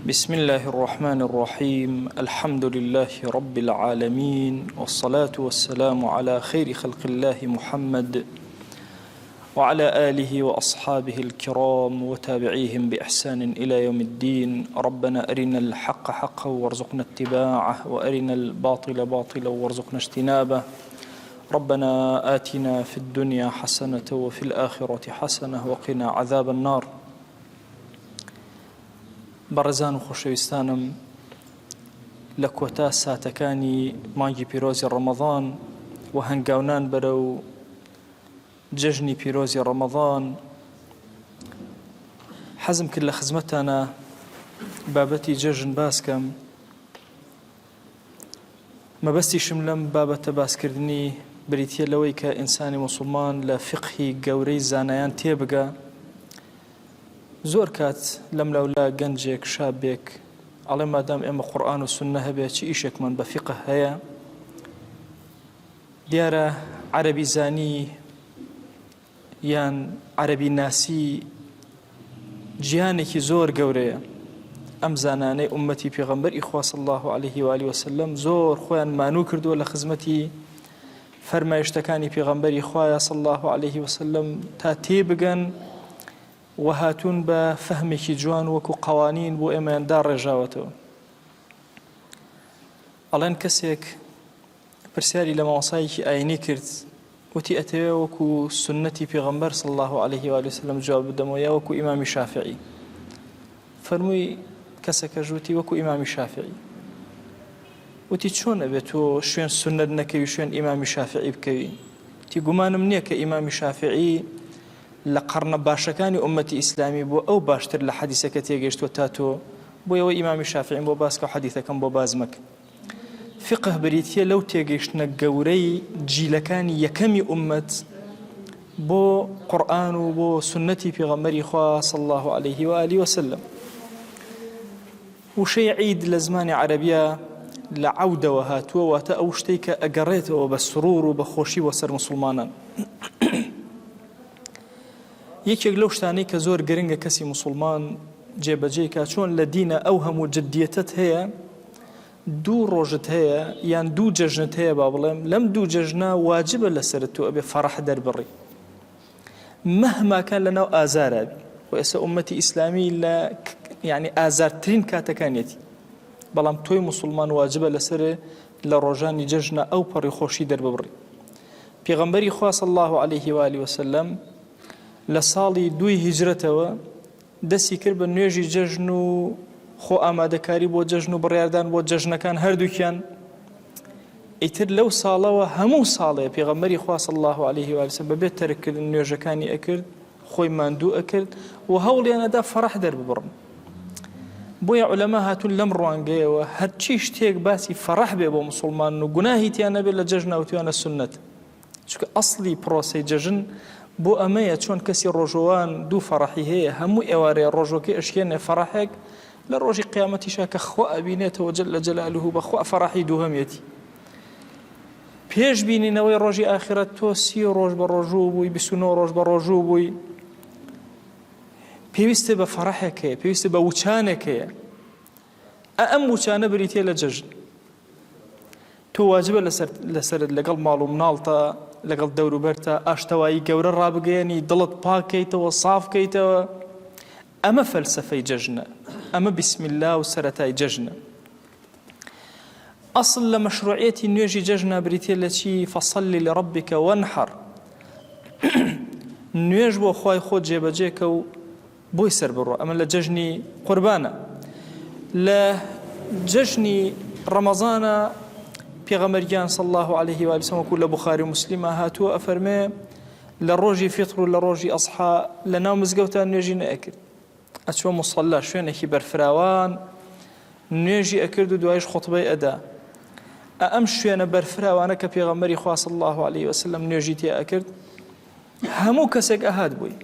بسم الله الرحمن الرحيم الحمد لله رب العالمين والصلاة والسلام على خير خلق الله محمد وعلى آله وأصحابه الكرام وتابعيهم بإحسان إلى يوم الدين. ربنا أرنا الحق حقا وارزقنا اتباعه وأرنا الباطل باطلا وارزقنا اجتنابه. ربنا آتنا في الدنيا حسنة وفي الآخرة حسنة وقنا عذاب النار. بەڕێزان و خۆشەویستانم لە کۆتا ساتەکانی مانگی پیرۆزی ڕەمەضان و هەنگاونان بەرەو جەژنی پیرۆزی ڕەمەضان حەزم کرد لە خزمەتانە بابەتی جەژن باسکەم. مەبەستیشم لەم بابەتە باسکردنی بریتیە لەوەی کە ئینسانی موسڵمان لە فقهی گەورەی زانایان تێبگە. زۆر کات لەم لەولا گەنجێک شابێک ئەڵێ مادام ئێمە قورئان و سوننە هەبێ چی ئیشێکمان بە فیقه هەیە؟ دیارە عەرەبی زانی یان عەرەبی ناسی جیهانێکی زۆر گەورەیە. ئەم زانانەی ئومەتی پێغەمبەری خوا صلی الله علیه و آله وسلم زۆر خۆیان مانوو کردووە لە خزمەتی فەرمایشتەکانی پێغەمبەری خوایە صلی الله علیه وسلم تا تێبگەن و هاتوون بە فەهمێکی جوان وەکو قەوانین بۆ ئێمەیان داڕێژاوەتەوە. ئەڵێن کەسێک پرسیاری لە مامۆستایەکی ئاینی کرد، وتی ئەتەوێ وەکو سنەتی پێغەمبەر صلی الله علیه و آله وسلم جواب بدەمەوە یا وەکو ئیمامی شافعی؟ فەرمووی کەسێکەش وتی وەکو ئیمامی شافعی. وتی چۆن ئەبێت تۆ شوێن سنەت نەکەوی شوێن ئیمامی شافعی بکەوی؟ تی گومانم نییە کە ئیمامی شافعی لە قەرنە باشەکانی ئومەتی ئیسلامی بۆ ئەو باشتر لە حەدیثەکە تێگەیشتوە تا تۆ بۆ ئەوەی ئیمامی شافعیم بۆ باسکە و حەدیثەکەم بۆ باز مەکە. فقه بریتیە لەو تێگەیشتنە گەورەی جیلەکانی یەکەمی ئومەت بۆ قورئان و بۆ سنەتی پێغەمبەری خوا صلی الله علیه و آله وسلم. وشەی عید لە زمانی عەرەبیە لە عەودەوە هاتووە، واتە ئەو شتەی کە ئەگەڕێتەوە بە سروور و بە خۆشی بۆ سەر موسڵمانان. یەکێک لەو شتانەی کە زۆر گرنگە کەسی موسڵمان جێبەجێ کات چۆن لە دینە ئەو هەموو جدیەتت هەیە، دوو ڕۆژت هەیە یان دوو جەژنت هەیە با بڵێم، لەم دوو جەژنە واجبە لەسەرت تۆ ئەبێ فەرەح دەربڕی مەهماکان لەناو ئازارە بی. و ئێستا ئومەتی ئیسلامی لە یعنی ئازارترین کاتەکانیەتی، بەڵام تۆی موسڵمان واجبە لەسەر لە ڕۆژانی جەژنە ئەو پەڕی خۆشی دەرببڕی. پێغەمبەری خوا صلی الله علیه و آله وسلم لە ساڵی 2 هیجرەتەوە دەستی کرد بە نوێژی جەژن و خۆ ئامادەکاری بۆ جەژن و بڕیاردان بۆ جەژنەکان هەردووکیان. ئیتر لەو ساڵەوە هەموو ساڵێ پێغەمبەری خوا صلی الله علیه و آله وسلم بەبێ تەرککردن نوێژەکانی ئەکرد، خۆی ماندوو ئەکرد و هەوڵیانەدا فەرەح دەرببڕن. بۆیە عولەما هاتوون لەم ڕوانگەیەوە هەرچی شتێک باسی فەرەح بێ بۆ موسڵمان و گوناهی تیان نەبێت لە جەژن ئەوتوانە سنەت، چونکە ئەسڵی پرۆسەی جەژن بۆ ئەمەیە چۆن کەسی ڕۆژەوان دوو فەرەحی هەیە، هەموو ئێوارەیە ڕۆژۆکەی ئەشکێنێ فەرەحێک، لە ڕۆژی قیامەتیشا کە خوا ئەبینێتەوە جەل جەلالوه بەخوا فەرەحی دووهەمێتی. پێش بینینەوەی ڕۆژی ئاخرەت تۆ 30 ڕۆژ بە ڕۆژوو بووی، 29 ڕۆژ بە ڕۆژوو بووی، پێویستە بە فەرەحێک هەیە، پێویستە بە وچانێک هەیە. ئەم وچانە بریتیە لە جەژن. تۆ واجبە لەسەرت لەگەڵ ماڵ و مناڵتە لەگەڵ دەوروبەرتە ئاشتەوایی گەورە ڕابگەیەنی، دڵت پاکەیتەوە، سافکەیتەوە. ئەمە فەلسەفەی جەژنە، ئەمە بسم الله و سەرەتای جەژنە. ئەسڵ لە مەشروعیەتی نوێژی جەژنە بریتیە لە چی؟ فەصەلی لڕەبیکە وەنحەر، نوێژ بۆ خوای خۆت جێبەجێکە و بۆی سەر بڕۆ. ئەمە لە جەژنی قوربانە. لە جەژنی ڕەمەزانە پێغەمبەریان صلی الله علیه و آله وسلم وەکو لە بوخاری و موسلیمە هاتووە ئەفەرمێ لە ڕۆژی فیتر و لە ڕۆژی ئەضحا لە ناو مزگەوتان نوێژی نەئەکرد، ئەچووە موسەڵا شوێنێکی بەرفراوان نوێژی ئەکرد و دوایش خوتبەی ئەدا. ئەم شوێنە بەرفراوانە کە پێغەمبەری خوا صلی الله علیه وسلم نوێژی تێ ئەکرد، هەموو کەسێک ئەهات بووی،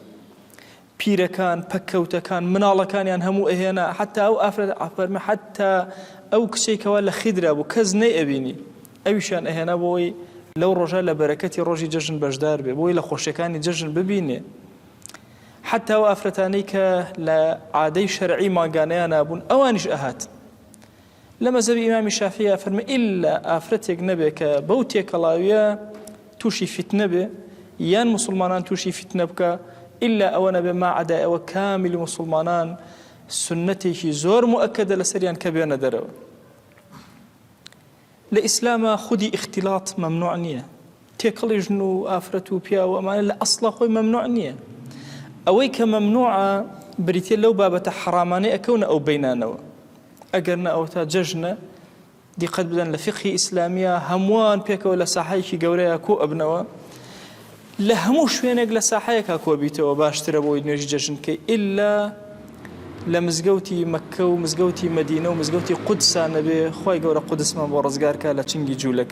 پیرەکان، پەککەوتەکان، مناڵەکانیان هەموو ئەهێنا، حتا ئەو ئافرەتە حتا ئەو کچێکەوە لە خیدرا بوو کەس نەیئەبینی، ئەویشان ئەهێنا بۆی لەو ڕۆژە لە بەرەکەتی ڕۆژی جەژن بەشدار بێ، بۆی لە خۆشیەکانی جەژن ببینێ. حتى وافرتانەی کە لە عادەی شەرعی ماگانەیان بوون ئەوانیش ئەهات لە مەزهەبی ئیمامی شافعی فەرمێ ئیلا ئافرەتێک نەبێ کە بەو تێکەڵاویە تووشی فیتنە بێ یان مسلمانان تووشی فیتنە بکە ئیلا ئەوە نەبێ ما عەدای ئەوە کامیلی مسلمانان سنەتێکی زۆر مؤەکەدە لەسەریان کە بێنە دەرەوە. لە ئیسلامە خودی اختیلاط مەمنوع نییە، تێکەڵی ژن و ئافرەت و پیا و ئەمانە لە ئەسڵا خۆی مەمنوع نییە. ئەوەی کە مەمنوعە بریتێ لەو بابەتە حرامانەی ئەکەونە ئەو بینانەوە. ئەگەر نە ئەوە تا جەژنە دیقەت بدەن لە فقهی ئیسلامیە هەمووان پێکەوە لە ساحەیەکی گەورەیە کۆ ئەبنەوە، لە هەموو شوێنێک لە ساحەیەکا کۆبیتەوە باشترە بۆی نوێژی جەژنکەی ئیلا لە مزگەوتی مەککە و مزگەوتی مەدینە و مزگەوتی قودسا نەبێ خی گەورە قودسمان بۆ ڕزگارکە لە چنگی جوولەک.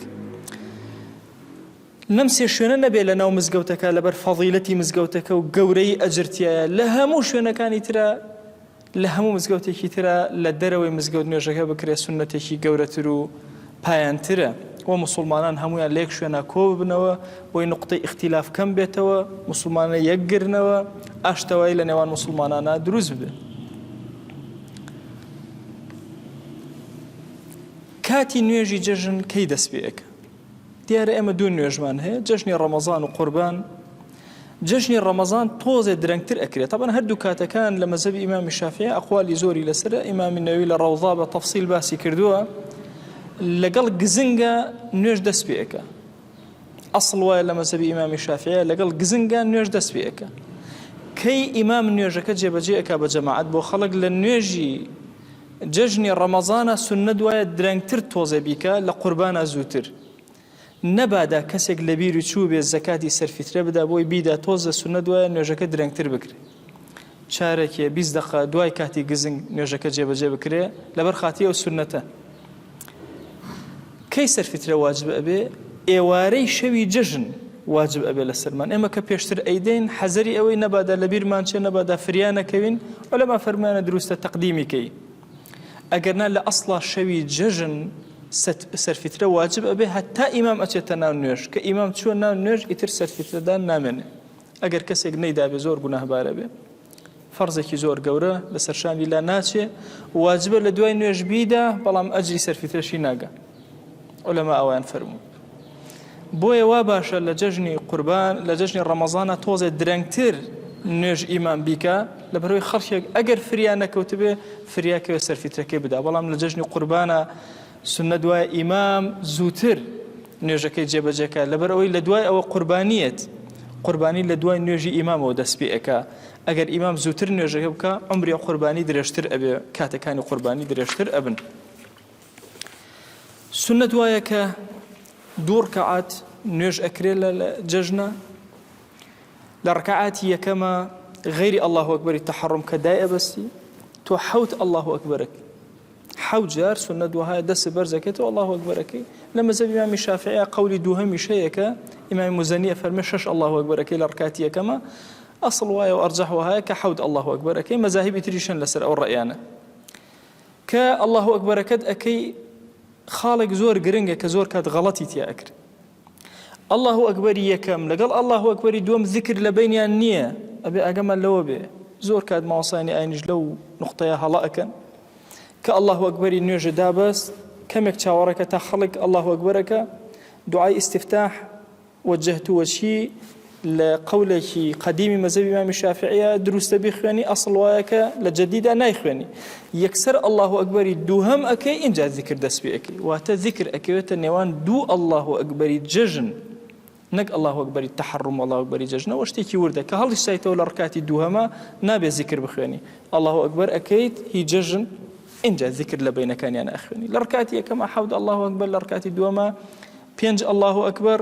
لەم سێ شوێنە نەبێ لە ناو مزگەوتەکە لەبەر فەضیلەتی مزگەوتەکە و گەورەی ئەجرتیایە، لە هەموو شوێنەکانی ترە لە هەموو مزگەوتێکی ترە لە دەرەوەی مزگەوت نوێژەکە بکرێ سنەتێکی گەورەتر و پایانترە و مسلمانان هەمویان لێک شوێنە کۆ ببنەوە بۆی نقطەی اختیلاف کەم بێتەوە، مسلمانە یەکگرنەوە، ئاشتەوایی لە نێوان مسلمانانە دروست بێ. کاتی نوێژی جەژن کەی دەست پێەکە؟ دیارە ئێمە دوو نوێژمان هەیە، جەژنی ڕەمەزان و قوربان. جەژنی ڕەمەزان تۆزێ درەنگتر ئەکرێت. طبعا هەردوو کاتەکان لە مەزهەبی ئیمامی شافعی ئەقوالی زۆری لەسرە. ئیمامی نەووی لە ڕەوضا بە تەفسیل باسی کردووە لەگەڵ گزنگە نوێژ دەست پێەکە. ئەسڵ وایە لە مەزهەبی ئیمامی شافعی لەگەڵ گزنگە نوێژ دەست پێەکە. کەی ئیمام نوێژەکە جێبەجێ ئەکا بە جەماعەت بۆ خەڵک لە نوێژی جەژنی ڕەمەزانە سنەت وایە درەنگتر تۆزێ بیکە لە قوربانە زووتر. نەبادا کەسێک لە بیری چوو بێ زەکاتی سەرفیترە بدا بۆی بیدا تۆزە سنەت وایە نوێژەکە درەنگتر بکرێ. چارێکێ 20 دقیقە دوای کاتی گزنگ نوێژەکە جێبەجێ بکرێ لەبەر خاتی ئەو سنەتە. کەی سەرفیترە واجب ئەبێ؟ ئێوارەی شەوی جەژن واجب ئەبێ لەسەرمان. ئێمە کە پێشتر ئەیدەین حەزەری ئەوەی نەبادا لە بیرمان چێ، نەبادا فریانەکەوین، ئەولەما فەرمانە دروستە تەقدیمیکەی. ئەگەرنا لە ئەسڵا شەوی جەژن سەرفیترە واجب ئەبێ هەتا ئیمام ئەچێتە ناو نوێژ، کە ئیمام چووە ناو نوێژ ئیتر سەرفیترەدان نامێنێ. ئەگەر کەسێک نەیدابێ زۆر گوناهبارە بێ، فەرزێکی زۆر گەورە لەسەر شانی لا ناچێ، واجبە لە دوای نوێژ بیدا، بەڵام ئەجری سەرفیترەشی ناگا. ئەولەما ئەویان فەرموو. بۆیە وا باشە لە جەژنی قوربان لە جەژنی ڕەمەزانە تۆزێ درەنگتر نوێژ ئیمان بیکە لەبەرەوەی خەڵکێک ئەگەر فریا نەکەوت بێ فریاکەوێ سەرفیترەکەی بدا. بەڵام لە جەژنی قوربانە سنەت وایە ئیمام زووتر نوێژەکەی جێبەجێکە لەبەرەوەی لە دوای ئەوە قوربانیەت، قوربانی لە دوای نوێژی ئیمامەوە دەست پێەکە. ئەگەر ئیمام زووتر نوێژەکە بکە عمری قوربانی درێژتر ئەبێ، کاتەکانی قوربانی درێژتر ئەبن. سنەت وایە کە دوو ڕکعات نوێژ ئەکرێ لە جەژنە. لە ڕکعاتی یەکەمە غەیری ئەڵڵاهو ئەکبەری تەحەڕم کە دای ئەبەستی تۆ حەوت ئەڵڵاهو ئەکبەرەکەی، حەوت جار سنەت وایە دەست بەرزەکەیتەوە ئەڵڵاهو ئەکبەرەکەی. لە مەزهەبی ئیمامی شافعی قەولی دووهەمی شەیەکە، ئیمامی موزەنی فەرمێ 6 ئەڵڵاهو ئەکبەرەکەی لە ڕکعاتی یەکەمە. ئەسڵ وایە و ئەرجەح وایە کە حەوت ئەڵڵاهو ئەکبەرەکەی. مەزاهیبی تریشن لەسەر ئەو ڕەیانە کە ئەڵڵاهو ئەکبەرەکەت ئەکەی خاڵێک زۆر گرنگە کە زۆر کات غەڵەتی تیا ئەکرد. ئەڵڵاهو ئەکبەری یەکەم لەگەڵ ئەڵڵاهو ئەکبەری دووەم ذکر لە بینیان نییە، ئەبێ ئەگەمان لەوە بێ. زۆر کات ماوەسانی ئاینیش لەو نقطەیە هەڵە ئەکەن کە ئەڵڵاهو ئەکبەری نوێژە دابەست، کەمێک چاوەڕەکە تا خەڵک ئەڵڵاهو ئەکبەرەکە دوعای ئیستیفتاح وجهت وجهی لە قەولێکی قەدیمی مەزهەبی ئیمامی شافعیە دروستە بیخوێنی. ئەسڵ وایە کە لە جەدیدا نایخوێنی، یەکسەر ئەڵڵاهو ئەکبەری دووهەم ئەکەی ئینجا ذکر دەست پێ ئەکەی. واتە ذکر ئەکەوێتە نێوان دوو ئەڵڵاهو ئەکبەری جەژن، نەک ئەڵڵاهو ئەکبەری تەحەڕم ئەڵڵاهو ئەکبەری جەژنەوە شتێکی وردە کە هەڵیشتایتەوە لە ڕکاتی دووهەمە نابێ ذکر بخوێنی. ئەڵڵاهو ئەکبەر ئەکەیت هی جەژن، اینجا ذکر لە بینەکانیان ئەخوێنی. لە ڕکاتی یەکەمە حەوت ئەڵڵاهو ئەکبەر، لە ڕکاتی دووەمە 5 ئەڵڵاهو ئەکبەر.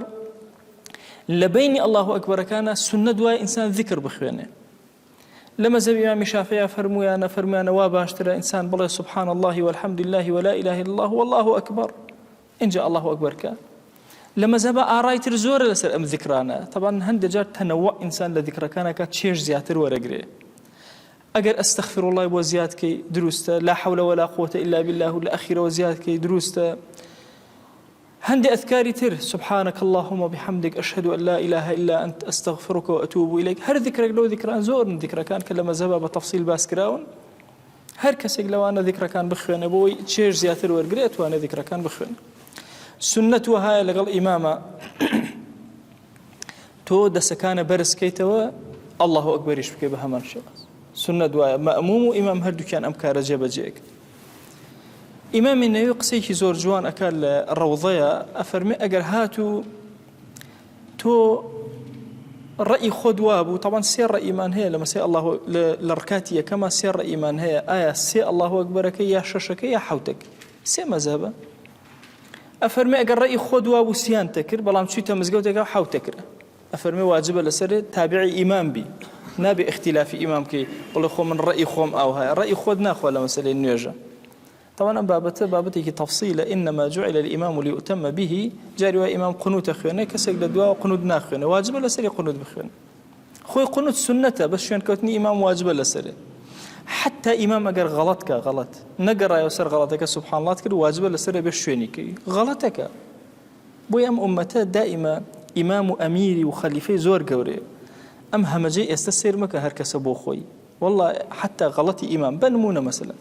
لە بینی ئەڵڵاهو ئەکبەرەکانە سنەت وایە ئینسان ذکر بخوێنێ. لە مەزهەبی ئیمامی شافعی فەرمویانە وا باشترە ئینسان بڵێ سبحان الله والحمد لله ولا إله إلا الله والله أكبر، اینجا ئەڵڵاهو ئەکبەرکە. لە مەزهەبە ئاڕای تر زۆرە لەسەر ئەم ذکرانە. طبعا هەندێک جار تەنەوع ئینسان لە ذکرەکانەکە چێژ زیاتر وەرەگرێ. ئەگەر ئەستەغفر الله بۆ زیادکەی دروستە، لا حول ولا قوة إلا بالله لە ئەخیرەوە زیادکەی دروستە. هەندێک ئەذکاری تر سبحانك اللهم وبحمدك أشهد أن لا إله إلا أنت أستغفرك وأتوب إليك هەر ذکرێک لەو ذکران زۆرن ذکرەکان کە لە مەذهبە بە تەفسیل باس کراون هەر کەسێک لەوانە ذکرەکان بخوێنە بۆی چێژ زیاتر وەرگرێت توانێت ذکرەکان بخوێن سنەت وهایە لەگەڵ ئیمامە تۆ دەسەکانە بەرزکەیتەوە الله ئەکبەریش بکەی بە هەمان شێواز سنەت وایە مەئموم و ئیمام هەردووکیان ئەم کارە جێبەجێک ئیمامی نەووی قسەیەکی زۆر جوان ئەکات لە ڕەوضەیە ئەفەرمێ ئەگەر هاتوو تۆ ڕەئی خۆت وابوو طبعا سێ ڕەئیمان هەیە لە مەسەی الله لە ڕکاتی یەکەمە سێ ڕەئیمان هەیە ئایا سێ الله ئەکبەرەکەی یا شەشەکەی یا حەوتەکەی سێ مەذهبە ئەفەرمێ ئەگەر ڕەئی خۆت وابوو سیان تەکرد بەڵام چوویتە مزگەوتێکا حەوتەکرا ئەفەرمێ واجبە لەسەر تابعی ئیمام بی نابێ اختلافی ئیمام بکەی بڵێ خۆ من ڕەئی خۆم ئاو هەیە ڕەئی خۆت ناخوا لە مەسەلەی نوێژە طبعا بابەتێکی تەفسیلە إنما جعل الإمام ليؤتم به جاری وای ئیمام قنوتە خوێنێ کەسێک لە دواوە قنوت ناخوێنە واجبە لەسەری قنوت بخوێن خۆی قنوت سنەتە بەس شوێنکەوتنی ئیمام واجبە لەسەرێ حتى ئیمام ئەگەر غەڵەتکە غەڵەت نەگەڕایەوە سەر غەڵەتەکە سوبحان الله کرد واجبە لەسەرە بێ شوێنیکەی غەڵەتەکە بۆی ئەم ئومەتە دائیمە ئیمام و ئەمیری و خەلیفەی زۆر گەورەیە ئەم هەمەجەی ئێستا سیر مەکە هەر کەسە بۆ خۆی والله حتى غەڵەتی ئیمام بنمونە مەسەلەن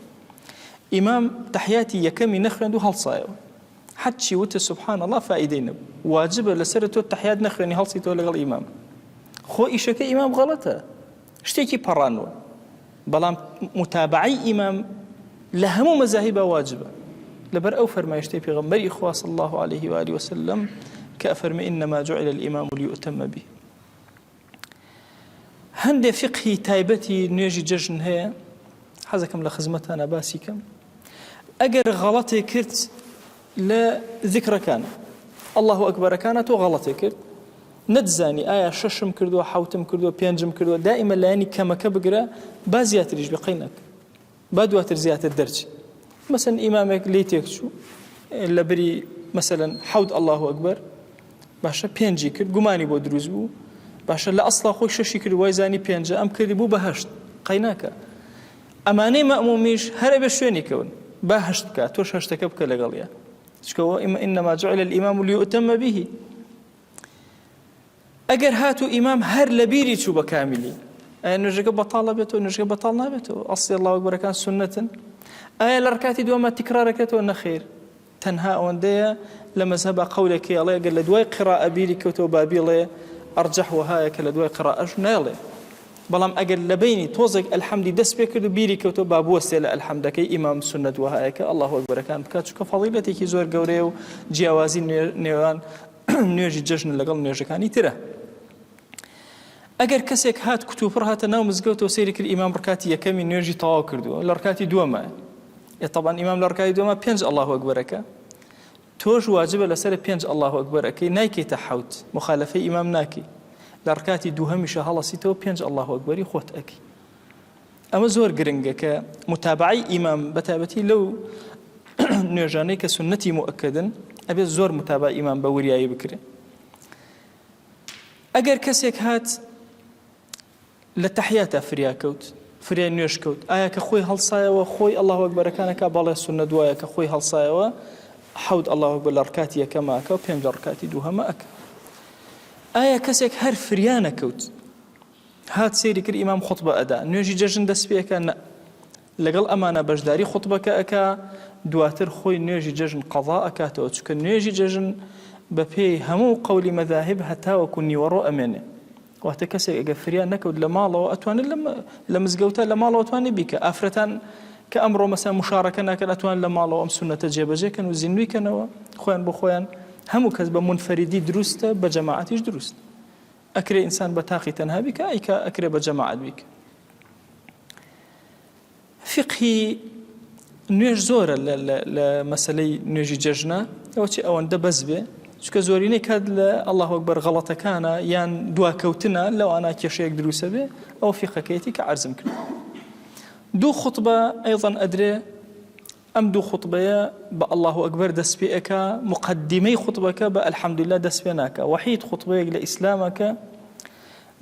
ئیمام تحیاتی یەکەمی نەخوێند و هەڵسایەوە حەچی وتە سبحان الله فائیدەی نەبوو واجبە لەسەر تۆ تحیات نەخوێنی هەڵسی تۆ لەگەڵ ئیمام خۆ ئیشەکە ئیمام غەڵەتە شتێکی پەڕانوە بەڵام متابعی ئیمام لە هەموو مەذاهیبە واجبە لەبەر ئەو فەرمایشتەی پێغەمبەری خوا صلی الله عليه وآله وسلم کە ئەفەرمێ إنما جعل الإمام ليؤتم به هەندێ فقهی تایبەتی نوێژی جەژن هەیە حەزەکەم لە خزمەتانە باسی کەم ئەگەر غەڵەتێ کرد لە ذکرەکان الله ئەکبەرەکانە تۆ غەڵەتێ کرد نەتزانی ئایا شەشم کردووە حەوتم کردووە پێنجم کردووە دائیمە لایەنی کەمەکە بگرە با زیاتریش بێ قەی نەکە با دواتر زیاتر دەرچی مەسەن ئیمامێک لێی تێک چوو لە بری مەسەلەن حەوت الله ئەکبەر باشە پێنجی کرد گومانی بۆ دروست بوو باشە لە ئەسڵا خۆی شەشی کرد وای زانی پێنجە ئەم کردی بوو بە هەشت قەی ناکە ئەمانەی مەئمومیش هەرە بێ شوێنی کەون با هەشت بکە تۆش هەشتەکە بکە لەگەڵیە چکەوە إنما جعل الإمام ليؤتم به ئەگەر هاتو ئیمام هەر لە بیری چوو بە کامیلی ئایا نوێژەکە بەتاڵە بێتەوە نوێژەکە بەتاڵ نابێتەوە ئەسڵی الله ئەکبەرەکان سنەتن ئایا لە ڕکاتی دووەمە تکرارەکەتەوە نەخێر تەنها ئەوەندەیە لە مەذهبە قەولێکی ئەڵێ ئەگەر لە دوای قیراءە بیری کەوتەوە با بیڵێ ئەرجەح وهایە کە لە دوای قیراءەش ناڵێ بەڵام ئەگەر لە بینی تۆزێک ئەلحەمدی دەست پێ کرد و بیری کەوتەوە با بوەستێ لە ئەلحەمدەکەی ئیمام سنەت وهایە کە الله ئەکبەرەکان بکات چونکە فەضیلەتێکی زۆر گەورەیە و جیاوازی نێوان نوێژی جەژن لەگەڵ نوێژەکانی ترە ئەگەر کەسێک هات کتوپڕ هاتە ناو مزگەوتەوە سەیری کرد ئیمام ڕکاتی یەکەمی نوێژی تەواو کردووە لە ڕکاتی دووەمە طبعا ئیمام لە ڕکاتی دووەمە پێنج الله ئەکبەرەکە تۆش واجبە لەسەر پێنج الله ئەکبەرەکەی نایکەیتە حەوت مخالفەی ئیمام ناکەی لە ڕکاتی دووهەمیشە هەڵەسیتەوە پێنج الله ئەکبەری خۆت ئەکەی ئەمە زۆر گرنگە کە متابعی ئیمام بەتابەتی لەو نوێژانەی کە سنەتی مؤکدن ئەبێت زۆر متابع ئیمام بە وریایی بکرێ ئەگەر کەسێک هات لە تەحیاتە فریاکەوت فریای نوێژ کەوت ئایا کە خۆی هەڵسایەوە خۆی الله ئەکبەرەکانەکە بەڵێ سنە دوایە کە خۆی هەڵسایەوە حەوت الله ئەکبەر لە ڕکاتی یەکەماکە و پێنج لە ڕکاتی دووهەمە ئەکە ئایا کەسێک هەر فریانە کەوت هات سێری کرد ئیمام خوتبە ئەدا نوێژی جەژن دەست پێکە لەگەڵ ئەمانە بەشداری خوتبەکە ئەکا دواتر خۆی نوێژی جەژن قەضا ئەکاتەوە چونکە نوێژی جەژن بە پێی هەموو قەولی مەذاهب هەتاوەکو نیوەڕۆ ئەمێنێ واتە کەسێک ئەگە فریان نەکەوت لە ماڵەوە ئەتوانێت لە مزگەوتە لە ماڵەوە ئەتوانێت بیکە ئافرەتان کە ئەمڕۆ مەسەن مشارەکە ناکەن ئەتوان لە ماڵەوە ئەم سونەتە جێبەجێکەن و زیندویکەنەوە خۆیان بۆ خۆیان هەموو کەس بە منفەریدی دروستە بە جەماعەتیش دروست ئەکرێ ئینسان بە تاقی تەنها بیکە ئەیکە ئەکرێ بە جەماعەت بیکە فقهی نوێژ زۆرە لە مەسەلەی نوێژی جەژنە ئەوە چی ئەوەندە بەس بێ چونکە زۆرینەی کات لە الله ئەکبەر غەڵەتەکانە یان دواکەوتنە لەوانە کێشەیەک دروستە بێ ئەو فقهەکەیەتی کە عەرزم کرد دوو خوتبە ئەیضەن ئەدرێ ئەم دوو خوتبەیە بە الله ئەکبەر دەست پێ ئەکا مقدمەی خوتبەکە بە ئەلحەمدولله دەست پێ ناکە وحید خوتبەیەک لە ئیسلامەکە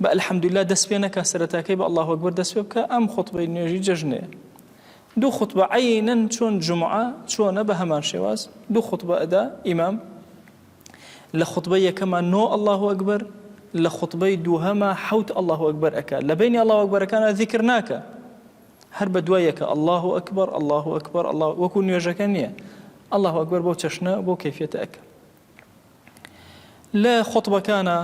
بە ئەلحەمدولله دەست پێ نەکا سەرەتاکەی بە الله ئەکبەر دەست پێ بکە ئەم خوتبەی نوێژی جەژنەیە دوو خوتبە عەینەن چۆن جومعە چۆنە بە هەمان شێواز دوو خوتبە ئەدا ئیمام لە خوتبەی یەکەمە نۆ الله ئەکبەر، لە خوتبەی دووهەمە حەوت الله ئەکبەر ئەکا، لە بینی الله ئەکبەرەکانە ذیکر ناکە، هەر بە دوایەکە الله ئەکبەر الله ئەکبەر الله، وەکو نوێژەکە نییە، الله ئەکبەر بۆ چەشنە بۆ کەیفیەتە ئەکە. لە خوتبەکانە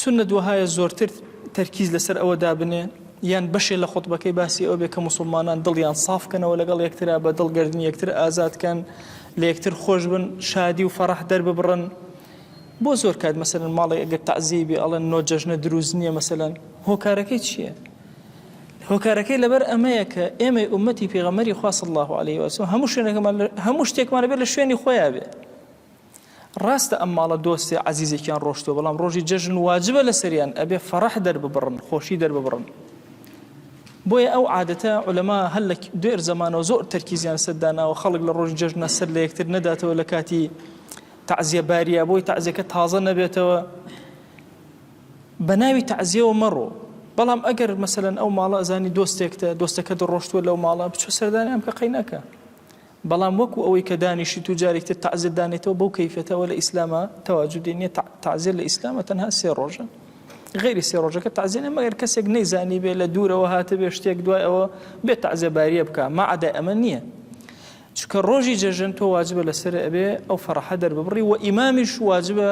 سنە دووهایە زۆرتر تەرکیز لەسەر ئەوە دابنێ یان بەشێ لە خوتبەکەی باسی ئەوە بێ کە موسڵمانان دڵیان سافکەنەوە لەگەڵ یەکترا بە دڵگەردنی یەکتر ئازادکەن، لە یەکتر خۆش بن، شادی و فەڕەح دەرببڕن. بۆ زۆر کات مەسەلەن ماڵی ئەگەر تەعزیە بێ ئەڵێن نۆ جەژنە دروست نییە، مەسەلەن هۆکارەکەی چییە؟ هۆکارەکەی لەبەر ئەمەیە کە ئێمەی ئومەتی پێغەمبەری خوا صلی الله علیه و سلم هەموو شتێکمان بێت لە شوێنی خۆیان بێ. ڕاستە ئەم ماڵە دۆستی عەزیزێکیان ڕۆشتووە، بەڵام ڕۆژی جەژن واجبە لە سەریان ئەبێ فەڕەح دەرببڕن، خۆشی دەرببڕن. بۆیە ئەو عادەتە عولەما هەر لە دوێر زەمانەوە زۆر تەرکیزیان سەرداناوە، خەڵک لە ڕۆژی جەژنە سەر لە یەکتر نەداتەوە لە کاتی تەعزیە باریە، بۆی تەعزیەکە تازە نەبێتەوە، بە ناوی تەعزیەوە مەڕۆ. بەڵام ئەگەر مەسەلەن ئەو ماڵە ئەزانی دۆستێکتە، دۆستەکە دڕۆشتووە لەو ماڵە، بچۆ سەردانیان بکە قەینەکە. بەڵام وەکو ئەوەی کە دانیشیت و جارێکتر تەعزیە دانێتەوە بەو کەیفێتەوە لە ئیسلامە تەواجودی نییە. تەعزیە لە ئیسلامە تەنها 3 ڕۆژە، غیری 3 ڕۆژەکە تەعزیە نیە، مەگەر کەسێک نەیزانی بێ لە دوورەوە هاتە بێ شتێک دوای ئەوە بێت تەعزیە باریە بکە، مەعەدا ئەمە نییە. چونکە ڕۆژی جەژن تۆ واجبە لەسەر ئەبێ ئەو فەڕەحە دەرببڕی، و ئیمامیش واجبە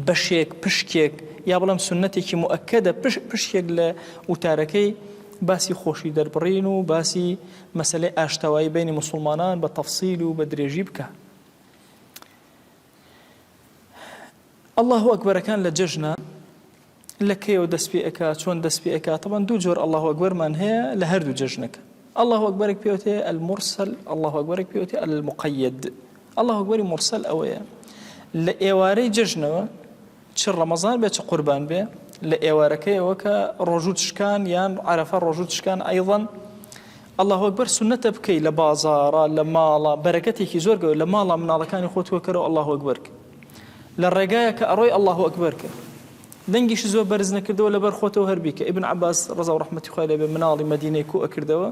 بەشێک پشکێک یا بەڵام سنەتێکی مؤکەدە پشکێک لە وتارەکەی باسی خۆشی دەربڕین و باسی مەسەلەی ئاشتەوایی بینی موسڵمانان بە تەفسیل و بە درێژی بکە. الله ئەکبەرەکان لە جەژنە لە کەیەوە دەست پێ ئەکا، چۆن دەست پێ ئەکا؟ تەبەن دوو جۆر الله ئەکبەرمان هەیە لە هەردوو جەژنەکە. الله ئەکبەرێک پێوتێ المرسل، الله ئەکبەرێک پێوتێ المقەید. الله ئەکبەری مرسل ئەوەیە لە ئێوارەی جەژنەوە، چ ڕەمەزان بێ چ قوربان بێ، لە ئێوارەکەیەوە کە ڕۆژوو تشکان یان عەرەفە ڕۆژوو تشکان ئەیضەن الله ئەکبەر سنەتە بکەی لە بازاڕە، لە ماڵە، بەرەکەتێکی زۆر گەورە لە ماڵە مناڵەکانی خۆت وەکەرەوە الله ئەکبەر کە، لە ڕێگایە کە ئەڕۆی الله ئەکبەر کە، دەنگیش زۆر بەرز نەکردەوە لەبەر خۆتەوە هەربی کە. ئیبن عەباس ڕەزا و ڕەحمەتی خوای لێ بێ مناڵی مەدینەی کوو ئەکردەوە،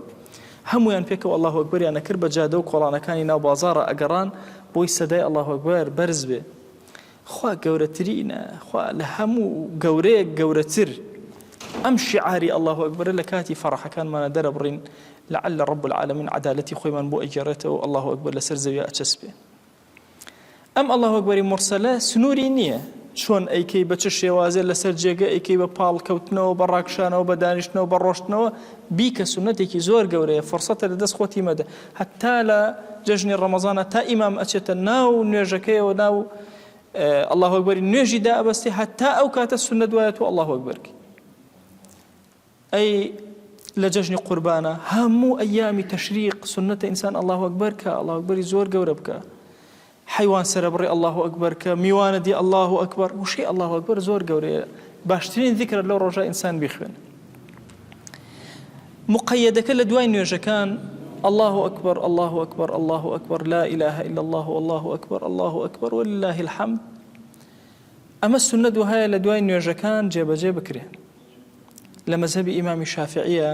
هەمویان پێکەوە الله ئەکبەریان نەکرد، بە جادە و کۆڵانەکانی ناو بازاڕە ئەگەڕان بۆی سەدای الله ئەکبەر بەرز بێ. خوا گەورەترینە، خوا لە هەموو گەورەیەک گەورەتر. ئەم شیعاری الله ئەکبەر لە کاتی فەڕەحەکانمانە دەرەبڕین، لعل رب العالمین عەدالەتی خۆیمان بۆ ئەگێڕێتەوە، الله ئەکبەر لەسەر زەویە ئەچەسبێ. ئەم الله ئەکبەری مرسەلە سنووری نییە، چۆن ئەیکەی بە چ شێوازێ لەسەر جێگە ئەیکەی بە پاڵ کەوتنەوە، بە ڕاکشانەوە، بە دانیشتنەوە، بە ڕۆشتنەوە، بیکە سنەتێکی زۆر گەورەیە، فڕسەتە لەدەست خۆتی مەدە. هەتا لە جەژنی ڕەمەزانە تا ئیمام ئەچێتە ناو نوێژەکەیەوە، ناو الله ئەکبەری نوێژی دا ئەبەستی، هەتا ئەو کاتە سنە دوایەتەوە الله ئەکبەر. ئەی لە جەژنی قوربانە هەموو ئەیامی تەشریق سنەتە ئینسان الله ئەکبەر کە، الله ئەکبەری زۆر گەورە بکە، حیوان سەرەبڕی الله ئەکبەر کە، میوانە دی الله ئەکبەر، وشەی الله ئەکبەر زۆر گەورەیە، باشترین ذیکرە لەو ڕۆژە ئینسان بیخوێن. مقەیەدەکە لە دوای نوێژەکان الله أكبر الله أكبر الله أكبر لا إله إلا الله والله أكبر الله أكبر ولله الحمد. أما السنة وهي لدواء نوێژەکان جێبەجێ بکرێن. لە مەذهبی ئیمامی شافعیە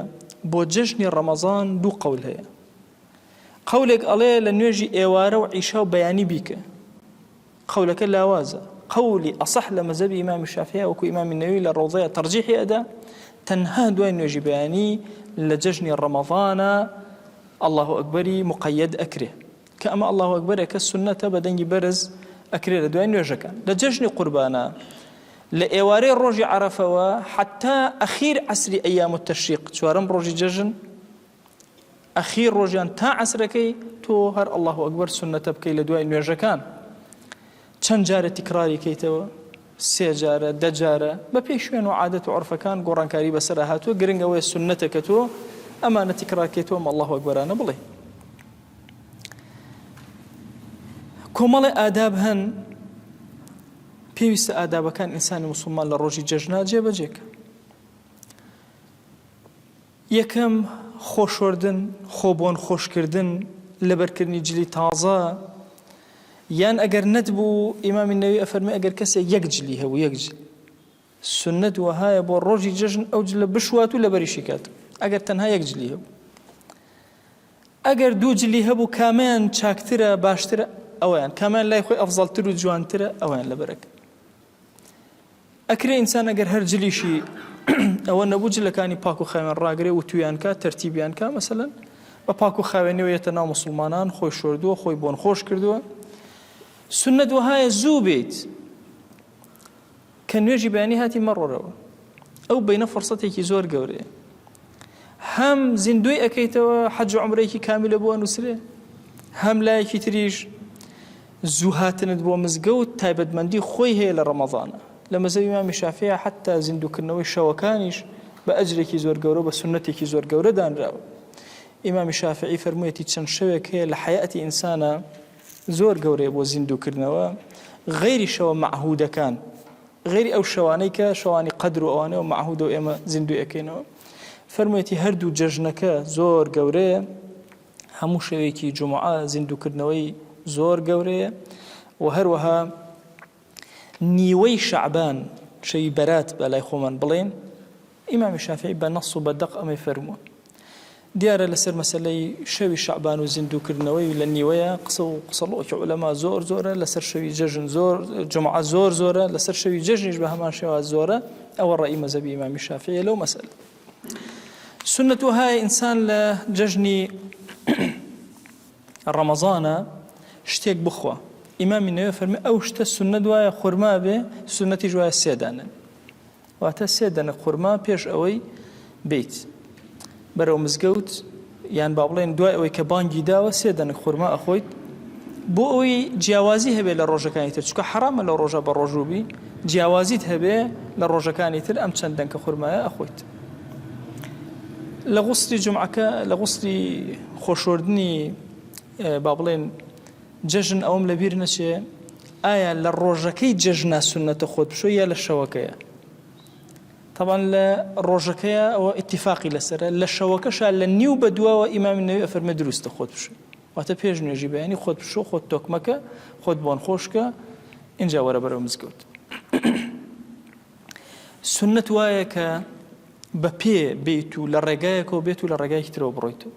بۆ جەژنی ڕەمەزان دوو قەول هەیە. قەولێک ئەڵێ لە نوێژی ئێوارە و عیشا و بەیانی بیکە، قەولەکە لاوازە. قەولی ئەصح لە مەذهبی ئیمامی شافعیە وەکو ئیمامی نەووی لە ڕۆضەیە تەرجیحی ئەدا، تەنها دوای نوێژی بەیانی لە جەژنی ڕەمەزانە الله ئەکبەری مقەیەد ئەکرێ، کە ئەمە الله ئەکبەرێکە سنەتە بە دەنگی بەرز ئەکرێ لە دوای نوێژەکان. لە جەژنی قوربانە لە ئێوارەی ڕۆژی عەرەفەوە حتا ئەخیر عەسری ئەیام التەشریق، چوارەم ڕۆژی جەژن، ئەخیر ڕۆژیان تا عەسرەکەی تۆ هەر الله ئەکبەر سنەتە بکەی لە دوای نوێژەکان. چەند جارە تیکراری کەیتەوە؟ 3 جارە 10 جارە، بە پێی شوێن و عادەت و عورفەکان گۆڕانکاری بەسەر هاتووە. گرنگەوەی سنەتە کە تۆ ئەمانە تیکرارکەیتەوە الله ئەکبەرانە بڵێ. کۆمەڵی ئاداب هەن، پێویستە ئادابەکان ئینسانی موسڵمان لە ڕۆژی جەژنا جێبەجێکە. یەکەم خۆشوەردن، خۆبۆن خۆشکردن، لەبەرکردنی جلی تازە، یان ئەگەر نەتبوو ئیمامی نەووی ئەفەرمێ ئەگەر کەسێک یەک جلی هەبوو، یەک جل سنەت وهایە بۆ ڕۆژی جەژن ئەو جلە بشوات و لەبەریشی کات، ئەگەر تەنها یەک جلی هەبوو. ئەگەر 2 جلی هەبوو کامیان چاکترە باشترە، ئەویان کامیان لای خۆی ئەفزەڵتر و جوانترە ئەویان لەبەرەکە ئەکرێ ئینسان ئەگەر هەر جلیشی ئەوە نەبوو جلەکانی پاک و خاوێن ڕاگرێ و تویان کات تەرتیبیان کا مەسەلەن بە پاک و خاوێنەوە یەتە ناو موسڵمانان خۆی شۆردووە خۆی بۆن خۆش کردووە سنەت وهایە زوو بێت کە نوێژی بەیانی هاتی مەڕۆرەوە ئەو بینە فڕسەتێکی زۆر گەورەیە هەم زیندوی ئەەکەیتەوە حەج و عومرەیەکی کامیلە بۆ نووسرێ هەم لایەکی تریش زوو هاتنت بۆ مزگەوت تایبەتمەندی خۆی هەیە لە ڕەمەزانە لە مەزەبی ئیمامی شافعی حتا زیندوکردنەوەی شەوەکانیش بە ئەجرێکی زۆر گەورە بە سنەتێکی زۆر گەورە دانراوە ئیمامی شافعی فەرموویەتی چەند شەوێک هەیە لە حەیاتی ئینسانە زۆر گەورەیە بۆ زیندوکردنەوە غەیری شەوە مەعهودەکان غەیری ئەو شەوانەی کە شەوانی قەدر و ئەوانەوە مەعهودە و ئێمە زیندوی ئەەکەینەوە فەرموویەتی هەردوو جەژنەکە زۆر گەورەیە هەموو شەوێکی جومعە زیندوکردنەوەی زۆر گەورەیە و هەروەها نیوەی شەعبان شەوی بەرات بە لای خۆمان بڵێن ئیمامی شافعی بە نەص و بە دەق ئەمەی فەرمووە دیارە لەسەر مەسەلەی شەوی شەعبان و زیندوکردنەوەی لە نیوەیە قسەڵۆکی عولەما زۆر زۆرە لەسەر شەوی جەژن زۆر جومعە زۆر زۆرە لەسەر شەوی جەژنیش بە هەمان شێوە زۆرە ئەوە ڕەئی مەزەبی ئیمامی شافعی لەو مەسەلە سنەت وهایە ئینسان لە جەژنی ڕەمەزانە شتێک بخوا ئیمامی نەووی فەرمی ئەو شتە سنەت وایە خورما بێ سنەتیش وایە سێدانن واتە سێدانە خورما پێش ئەوەی بیت بەرەو مزگەوت یان با بڵێن دوای ئەوەی کە بانگی داوە سێدانە خورما ئەخۆیت بۆ ئەوەی جیاوازی هەبێ لە ڕۆژەکانی تر چونکە حرامە لە ڕۆژە بە ڕۆژوبی جیاوازیت هەبێ لە ڕۆژەکانی تر ئەم چەند دەنکە خورمایە ئەخۆیت لە غوستی جمعەکە لە غوستی خۆشۆردنی با بڵێن جەژن ئەوم لەبیر نەچێ ئایا لە ڕۆژەکەی جەژنا سنەتە خۆت بشۆ یا لە شەوەکەیە طبعا لە ڕۆژەکەیە ئەوە ئیتیفاقی لەسەرە لە شەوەکەشا لە نیو بە دواوە ئیمامی نەووی ئەفەرمێ دروستە خۆت بشۆ واتە پێش نوێژی بەیانی خۆت بشۆ خۆت تۆکمەکە خۆت بۆن خۆشکە اینجا وەرە بەرەو مزگەوت سنەت وایە کە بە پێ بێت و لە ڕێگایەکەوە بێت و لە ڕێگایەکی ترەوە بڕۆیتەوە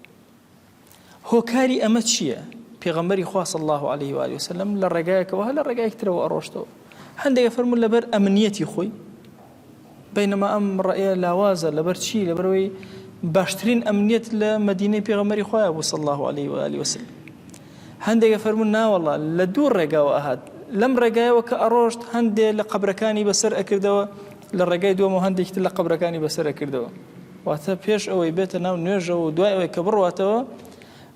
هۆکاری ئەمە چییە پێغەمبەری خوا صلی الله علیه و آله وسلم لە ڕێگایەکەوە هە لە ڕێگایەکی ترەوە ئەڕۆشتەوە هەندێک فەرموون لەبەر ئەمنیەتی خۆی بەینەما ئەم ڕێیە لاوازە لەبەر چی لەبەرەوەی باشترین ئەمنیەت لە مەدینەی پێغەمبەری خوایە بوو صلی الله علیه و آله وسلم هەندێک فەرموون ناوەڵا لە دوو ڕێگاوە ئەهات لەم ڕێگایەوە کە ئەڕۆشت هەندێک لە قەبرەکانی بەسەر ئەکردەوە لە ڕێگای دووەمە هەندێکتر لە قەبرەکانی بەسەر ئەکردەوە واتە پێش ئەوەی بێتە ناو نوێژەوە و دوای ئەوەی کە بڕواتەوە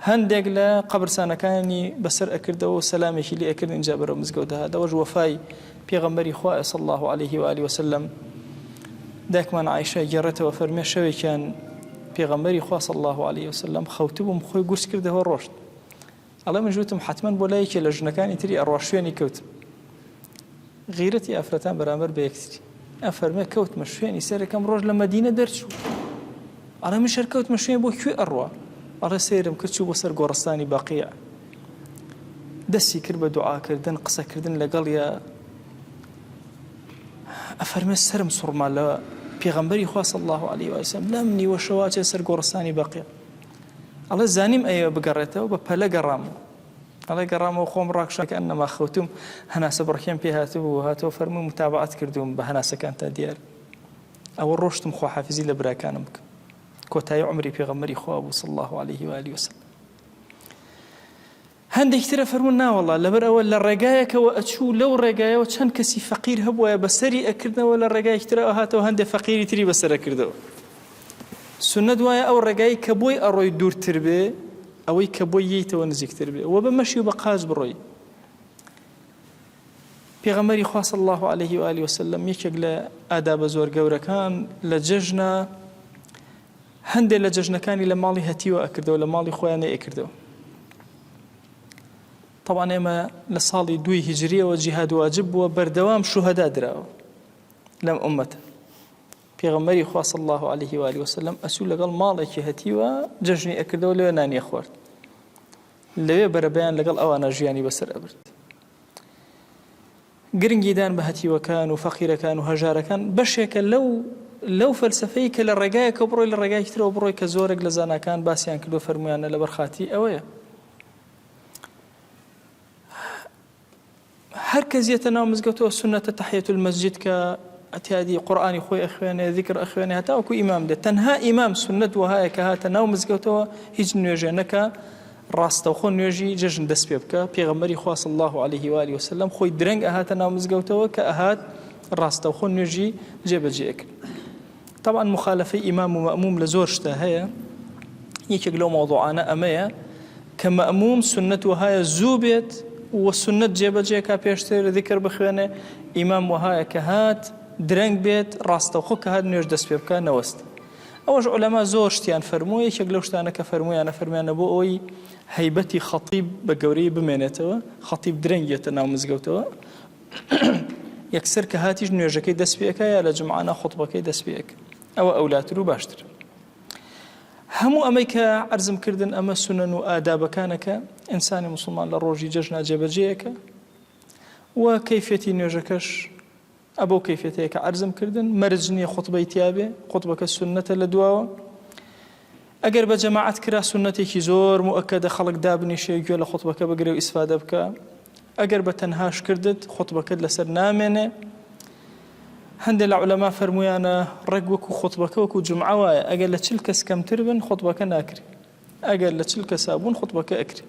هەندێک لە قەبرسانەکانی بەسەر ئەکردەوە و سەلامێکی لێ ئەکرد اینجا بەرەو مزگەوت هات ئەوەش وەفای پێغەمبەری خوا صلی الله علیه و آله وسلم دایکمان عایشە گێڕێتەوە فەرمێ شەوێکیان پێغەمبەری خوا صلی الله علیه وسلم خەوتبووم خۆی گورس کردەوە ڕۆشت ئەڵێ من ژوتم حتمما بۆ لایەکی لە ژنەکانی تری ئەڕوا شوێنی کەوتم غیرەتی ئافرەتان بەرامبەر بە یەکتری ئەفەرمێ کەوتمە شوێنی سەرەکەم ڕۆژ لە مەدینە دەرچوو ئەڵێ من شەر کەوتمە شوێن بۆ کوێ ئەڕوا ئەڵێ سێرم کرد چوو بۆ سەر گۆڕستانی باقیە دەستی کرد بە دوعاکردن قسەکردن لەگەڵیە ئەفەرمێ سرم سوڕما لە پێغەمبەری خوا صلی الله علیه و سلم لەم نیوە شەوا چێ سەر گۆڕستانی باقیە ئەڵێ زانیم ئەوە بگەڕێتەوە بە پەلە گەڕامەوە ئەڵێ گەڕامەوە خۆم ڕاکشا کە ئەنەما خەوتم هەناسە بڕکێم پێ هاتبوو هاتەوە فەرمووی متابعەت کردوم بە هەناسەکان تا دیار ئەوە ڕۆشتم خواحافیزی لە براکانم بکەم کۆتایی عمری پێغەمبەری خوا بوو صلی الله علیه و آله وسلم هەندێک ترە فەرموون ناوەڵا لەبەر ئەوە لە ڕێگایەکەوە ئەچوو لەو ڕێگایەوە چەند کەسی فەقیر هەبووە بەسەری ئەکردنەوە لە ڕێگایەکی ترەوە هاتەوە هەندێک فەقیری تری بەسەر ئەکردەوە سنەت وایە ئەو ڕێگایی کە بۆی ئەڕۆی دوورتر بێ ئەوەی کە بۆی یەیتەوە نزیکتر بێ وە بە مەشی و بە قاز بڕۆی پێغەمبەری خوا صلی الله علیه و آله وسلم یەکێک لە ئادابە زۆر گەورەکان لە جەژنە هەندێک لە جەژنەکانی لە ماڵی هەتیوە ئەکردەوە لە ماڵی خۆیان ئەکردەوە طبعا ئێمە لە ساڵی 2 هیجریەوە جیهاد واجب بووە بەردەوام شوهەدا دراوە لەم ئومەتە پێغەمبەری خوا صلی الله علیه و آله وسلم ئەچوو لەگەڵ ماڵێکی هەتیوە جەژنی ئەکردەوە لەوێ نانی خوارد لەوێ بەرەبەیان لەگەڵ ئەوانە ژیانی بەسەر ئەبرد گرنگیدان بە هەتیوەکان و فەقیرەکان و هەژارەکان بەشێکە لەو فەلسەفەی کە لە ڕێگایەکە بڕۆی لە ڕێگایەکی ترەوە بڕۆی کە زۆرێک لە زاناکان باسییان کردو فەرمویانە لەبەر خاتی ئەوەیە هەر کەس دێتە ناو مزگەوتەوە سنەتە تەحیەت المەسجد کە ئەتیادی قورئانی خۆی ئەخوێنێ ذیکر ئەخوێنێ هەتاوەکو ئیمام دێت تەنها ئیمام سنەت وهایە کە هاتە ناو مزگەوتەوە هیچ نوێژێ نەکە ڕاستەوخۆ نوێژی جەژن دەست پێ بکە پێغەمبەری خوا صلی الله عليه و آله وسلم خۆی درەنگ ئەهاتە ناو مزگەوتەوە کە ئەهات ڕاستەوخۆ نوێژی جێبەجێ کرد طبعا مخالفەی ئیمام و مەئموم لە زۆر شتە هەیە یەکێک لەو مەوضوعانە ئەمەیە کە مەئموم سنەت وهایە زوو بێت و سنەت جێبەجێکا پێشتر ذیکر بخوێنێ ئیمام وهایە کە هات درەنگ بێت ڕاستەوخۆ کە هات نوێژ دەست پێ بکە نەوەست ئەوەش عولەما زۆر شتیان فەرمووە یەکێک لەو شتانە کە فەرمویانە بۆ ئەوەی هەیبەتی خەتیب بە گەورەی بمێنێتەوە خەتیب درەنگێتە ناو مزگەوتەوە یەکسەر کە هاتیش نوێژەکەی دەست پێکە یا لە جمعانە خوتبەکەی دەست پێکە ئەوە ئەولاتر و باشتر هەموو ئەمەی کە عەرزم کردن ئەمە سنن و ئادابەکانەکە ئینسانی مسلمان لە ڕۆژی جەژنا جێبەجێیەکە و کەیفێتی نوێژەکەش ئەبەو کەیفێتەیە کە عەرزم کردن مەرج نییە خوتبەی تیابێ خوتبەکە سنەتە لە دواوە ئەگەر بە جەماعەت کرا سنەتێکی زۆر مؤکەدە خەڵک دابنیشێ گوێ لە خوتبەکە بگرێ و ئیسفادە بکە ئەگەر بە تەنهاش کردت خوتبەکەت لەسەر نامێنێ هەندێک لە عولەما فەرمویانە ڕێک وەکو خوتبەکە وەکو جومعە وایە ئەگەر لە 40 کەس کەمتر بن خوتبەکە ناکری ئەگەر لە 40 کەسا بوون خوتبەکە ئەکری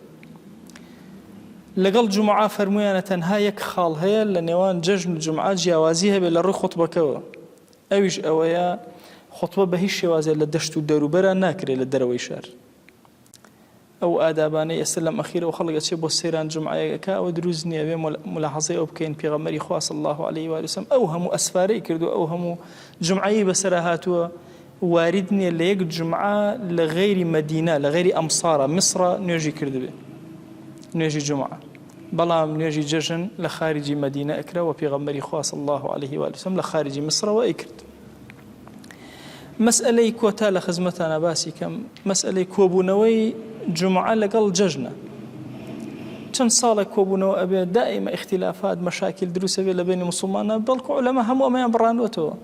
لەگەڵ جومعە فەرمویانە تەنها یەک خاڵ هەیە لە نێوان جەژن و جومعە جیاوازی هەبێ لە ڕووی خوتبەکەوە ئەویش ئەوەیە خوتبە بە هیچ شێوازێ لە دەشت و دەوروبەرە ناکرێت لە دەرەوەی شار ئەو ئادابانەی ئێستا لەم ئەخیرەوە خەڵک ئەچێ بۆ سەیران جومعەیەکە ئەوە دروست نییە بێ ملاحەزەی ئەو بکەین پێغەمبەری خوا صلی الله عليه و سلم ئەو هەموو ئەسفارەی کردو ئەو هەموو جومعەی بەسەر هاتووە وارد نییە لە یەک جومعە لە غەیری مەدینە لە غەیری ئەمسارە میسرە نوێژی کردبێ نوێژی جومعە بەڵام نوێژی جەژن لە خارجی مەدینە ئەکرا و پێغەمبەری خوا صلی الله عليه و سلم لە خارجی میسرەوە ئەیکرد مەسئلەی کۆتا لە خزمەتانە باسی کەم مەسئلەی کۆبوونەوەی جومعە لەگەڵ جەژنە چەند ساڵێک کۆبوونەوە ئەبێ دائیمە اختلافات مەشاکل دروست ئەبێ لە بینی مسلمانە بەڵکو عولەما هەموو ئەمەیان بڕاندوەتەوە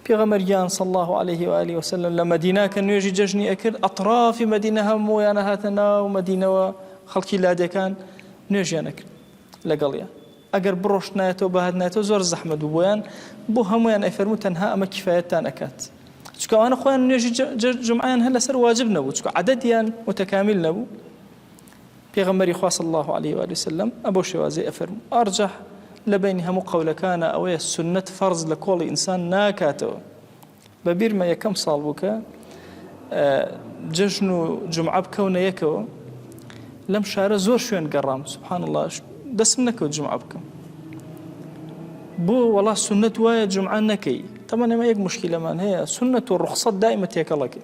پێغەمبەریان صلی الله عليه و آله وسلم لە مەدینە کە نوێژی جەژنی ئەکرد ئەطرافی مەدینە هەموویانە هاتە ناو مەدینەوە خەڵکی لادەکان نوێژیان ئەکرد لەگەڵیان ئەگەر بڕۆشتنایەتەوە بەهات نایەتەوە زۆر زەحمەت بوو بۆیان بۆ هەمویان ئەفەرموو تەنها ئەمە کفایەتتان ئەکات چونکە ئەوانە خۆیان نوێژی جومعەیان هەر لەسەر واجب نەبوو چونکە عەدەدیان متەکامیل نەبوو پێغەمبەری خوا صلی الله عليه و سلم ئەبەو شێوازەی ئەفەرموو ئەرجەح لە بینی هەموو قەولەکانە ئەوەیە سنەت فەرز لە کۆڵی ئینسان ناکاتەوە بە بیرمە یەکەم ساڵ بوو کە جەژن و جومعە بکەونە یەکەوە لەم شارە زۆر شوێن گەڕام سبحان الله دەستم نەکەوت جومعە بکەم بۆ وەڵا سنەت وایە جومعە نەکەی طبعا ئەمە یەک مشکلەمان هەیە سنەت و ڕوخسەت دائیمە تێکەڵەکە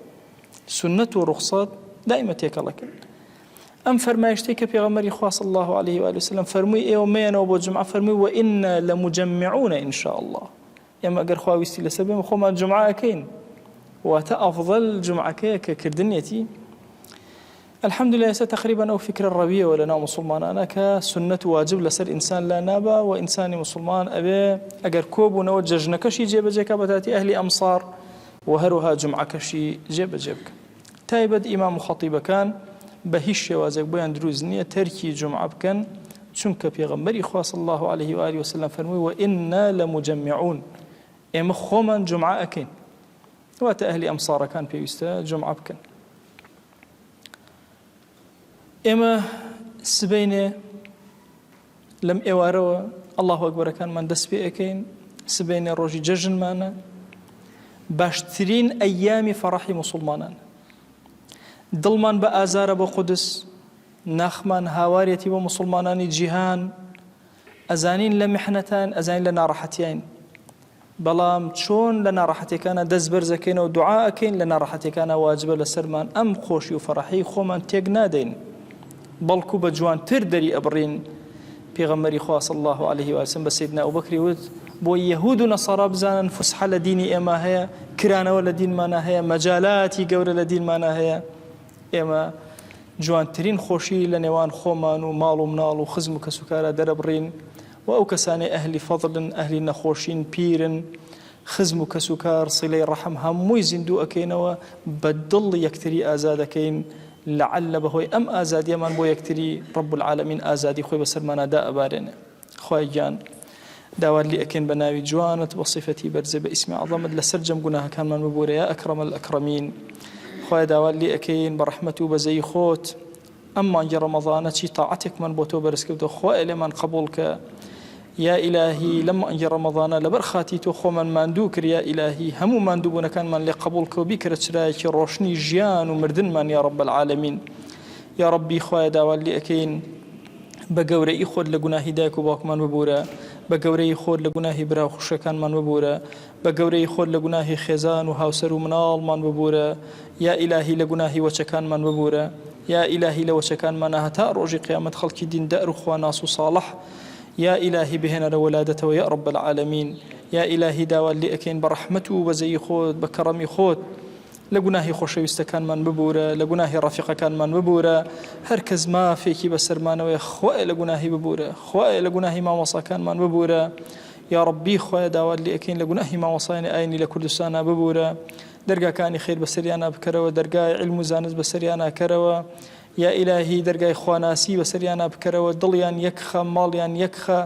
سنەت و ڕوخسەت دائیمە تێکەڵەکە ئەم فەرمایشتەی کە پێغەمبەری خوا صلی الله عليه و سلم فەرمووی ئێوە مێنەوە بۆ جومعە فەرمووی وئنا لمجمعون إن شاء الله ئێمە ئەگەر خوا ویستی لەسەر بێمە خۆمان جومعە ئەکەین واتە ئەفضل جومعەکەیە کە کردنێتی الحمد لله تقريبا أو فكرة الربية ولا نوع مسلمان أنا كسنة واجب لسر إنسان لا نابا وإنسان مسلمان أبي أجر كوب ونوجج نكشي جيب جيك بتاتي أهل أمصار وهروها جمعة كشي جيب جيبك تايبد إمام خطيب كان بهش وازك بيان دروزنية تركي جمعة بكن شنك بيغمبري خاص الله عليه وآله وسلم فرمي وإنا لمجمعون إما خوما جمعة أكين وات أهل أمصار كان بيستا جمعة بكن ئێمە سبەینێ لەم ئێوارەوە الله ئەکبەر کانمان دەست پێ ئەەکەین سبەینێ ڕۆژی جەژنمانە باشترین ئەیامی فەڕەحی موسڵمانان دڵمان بە ئازارە بۆ قودس ناخمان هاوارێتی بۆ موسڵمانانی جیهان ئەزانین لە میحنەتان ئەزانین لە ناڕەحەتیان بەڵام چۆن لە ناڕەحەتەکانە دەست بەرزەکەین و دوعا ئەکەین لە ناڕەحەتەکانە واجبە لەسەرمان ئەم خۆشی و فەڕەحی خۆمان تێک نادەین بەڵکو بە جوانتر دەری ئەبڕین پێغەمبەری خوا صلی الله عليه و سلم بە سیدنا ئەبوبەکری وت بۆ یەهود و نەسارا بزانن فوسحە لە دینی ئێمە هەیە کرانەوە لە دینمانە هەیە مەجالاتی گەورە لە دینمانە هەیە ئێمە جوانترین خۆشی لە نێوان خۆمان و ماڵ و مناڵ و خزم و کەسوکارە دەرەبڕین و ئەو کەسانەی ئەهلی فەضلن ئەهلی نەخۆشین پیرن خزم و کەسوکار سیلەی ڕەحم هەمووی زیندوو ئەکەینەوە بە دڵ یەکتری ئازادەکەین لعل بەهۆی ئەم ئازادیەمان بۆ یەکتری رب العالمین ئازادی خۆی بەسەرمانەدا ئەبارێنێ خوای گیان داوات لێ ئەکەین بە ناوی جوانت بە صیفەتی بەرزە بە ئیسمی عەظەمت لەسەر جەم گوناهەکانمان ببوورە یا ئەکرەم الئەکرەمین خوای داوات لێ ئەکەین بە ڕەحمەت و بەزەی خۆت ئەم مانگی ڕەمەضانە چی تاعەتێکمان بۆ تۆ بەرزکردەوە خوای لێمان قبوڵ کە یا ئیلاهی لەم مانگی ڕەمەضانە لەبەر خاتی تۆ خۆمان ماندوو کرد یا ئیلاهی هەموو ماندووبوونەکانمان لێ قبوڵ کە و بیکرە چرایەکی ڕۆشنی ژیان و مردنمان یا رب العالمین یا ربی خوای داوات لێ ئەکەین بە گەورەی خۆت لە گوناهی دایک و باوکمان ببوورە بە گەورەی خۆت لە گوناهی برا و خوشەکانمان ببوورە بە گەورەی خۆت لە گوناهی خێزان و هاوسەر و مناڵمان ببوورە یا ئیلاهی لە گوناهی وەچەکانمان ببوورە یا ئیلاهی لە وەچەکانمانە هەتا ڕۆژی قیامەت خەڵکی دیندار و خواناس و صالح یا ئیلاهی بهێنەرە وەلادەتەوە یا رب العالمین یا ئیلاهی داوات لێ ئەکەین بە ڕەحمەت و بەزەی خۆت بە کەڕەمی خۆت لە گوناهی خۆشەویستەکانمان ببوورە لە گوناهی ڕەفیقەکانمان ببوورە هەر کەس مافێکی بەسەرمانەوەی خوای لە گوناهی ببوورە خوای لە گوناهی مامۆساکانمان ببوورە یا ربی خوای داوات لێ ئەکەین لە گوناهی مامۆسایانی ئاینی لە کوردستانە ببوورە دەرگاکانی خێر بەسەریانە بکەرەوە دەرگای علم و زانست بەسەریانە کەرەوە یا ئیلاهی دەرگای خواناسی بەسەریانە بکەرەوە دڵیان یەکخە ماڵیان یەکخە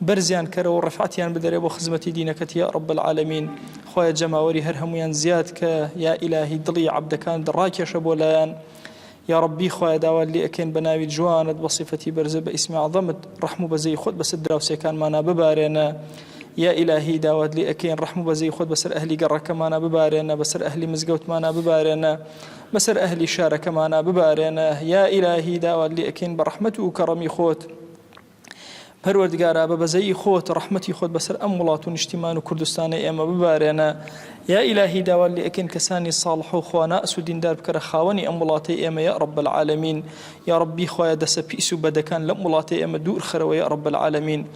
بەرزیان کەرەوە ڕەفعەتیان بدەرێ بۆ خزمەتی دینەکەت یا رب العالمین خوای جەماوەری هەر هەمویان زیاد کە یا ئیلاهی دڵی عەبدەکان ڕاکێشە بۆ لایەن یا ربی خوای داوات لێ ئەکەین بە ناوی جوانت بە صیفەتی بەرزە بە ئیسمی عەظەمت ڕەحم و بەزەی خۆت بەسەر دراوسێکانمانە ببارێنە یا ئیلاهی داوات لێ ئەکەین ڕەحم و بەزەی خۆت بەسەر ئەهلی گەڕەکەمانە ببارێنە بەسەر ئەهلی مزگەوتمانە ببارێنە بەسەر ئەهلی شارەکەمانە ببارێنە یا ئیلاهی داوات لێ ئەکەین بە ڕەحمەت و کەڕەمی خۆت پەروەردگارە بە بەزەی خۆت ڕەحمەتی خۆت بەسەر ئەم وڵات و نیشتیمان و کوردستانی ئێمە ببارێنە یا ئیلاهی داوات لێ ئەکەین کەسانی ساڵح و خواناس و دیندار بکەرە خاوەنی ئەم وڵاتی ئێمە یا رب العالمین یا ربی خوایە دەسە پیس و بەدەکان لەم وڵاتی ئێمە دوور خەرەوە یا رب العالمین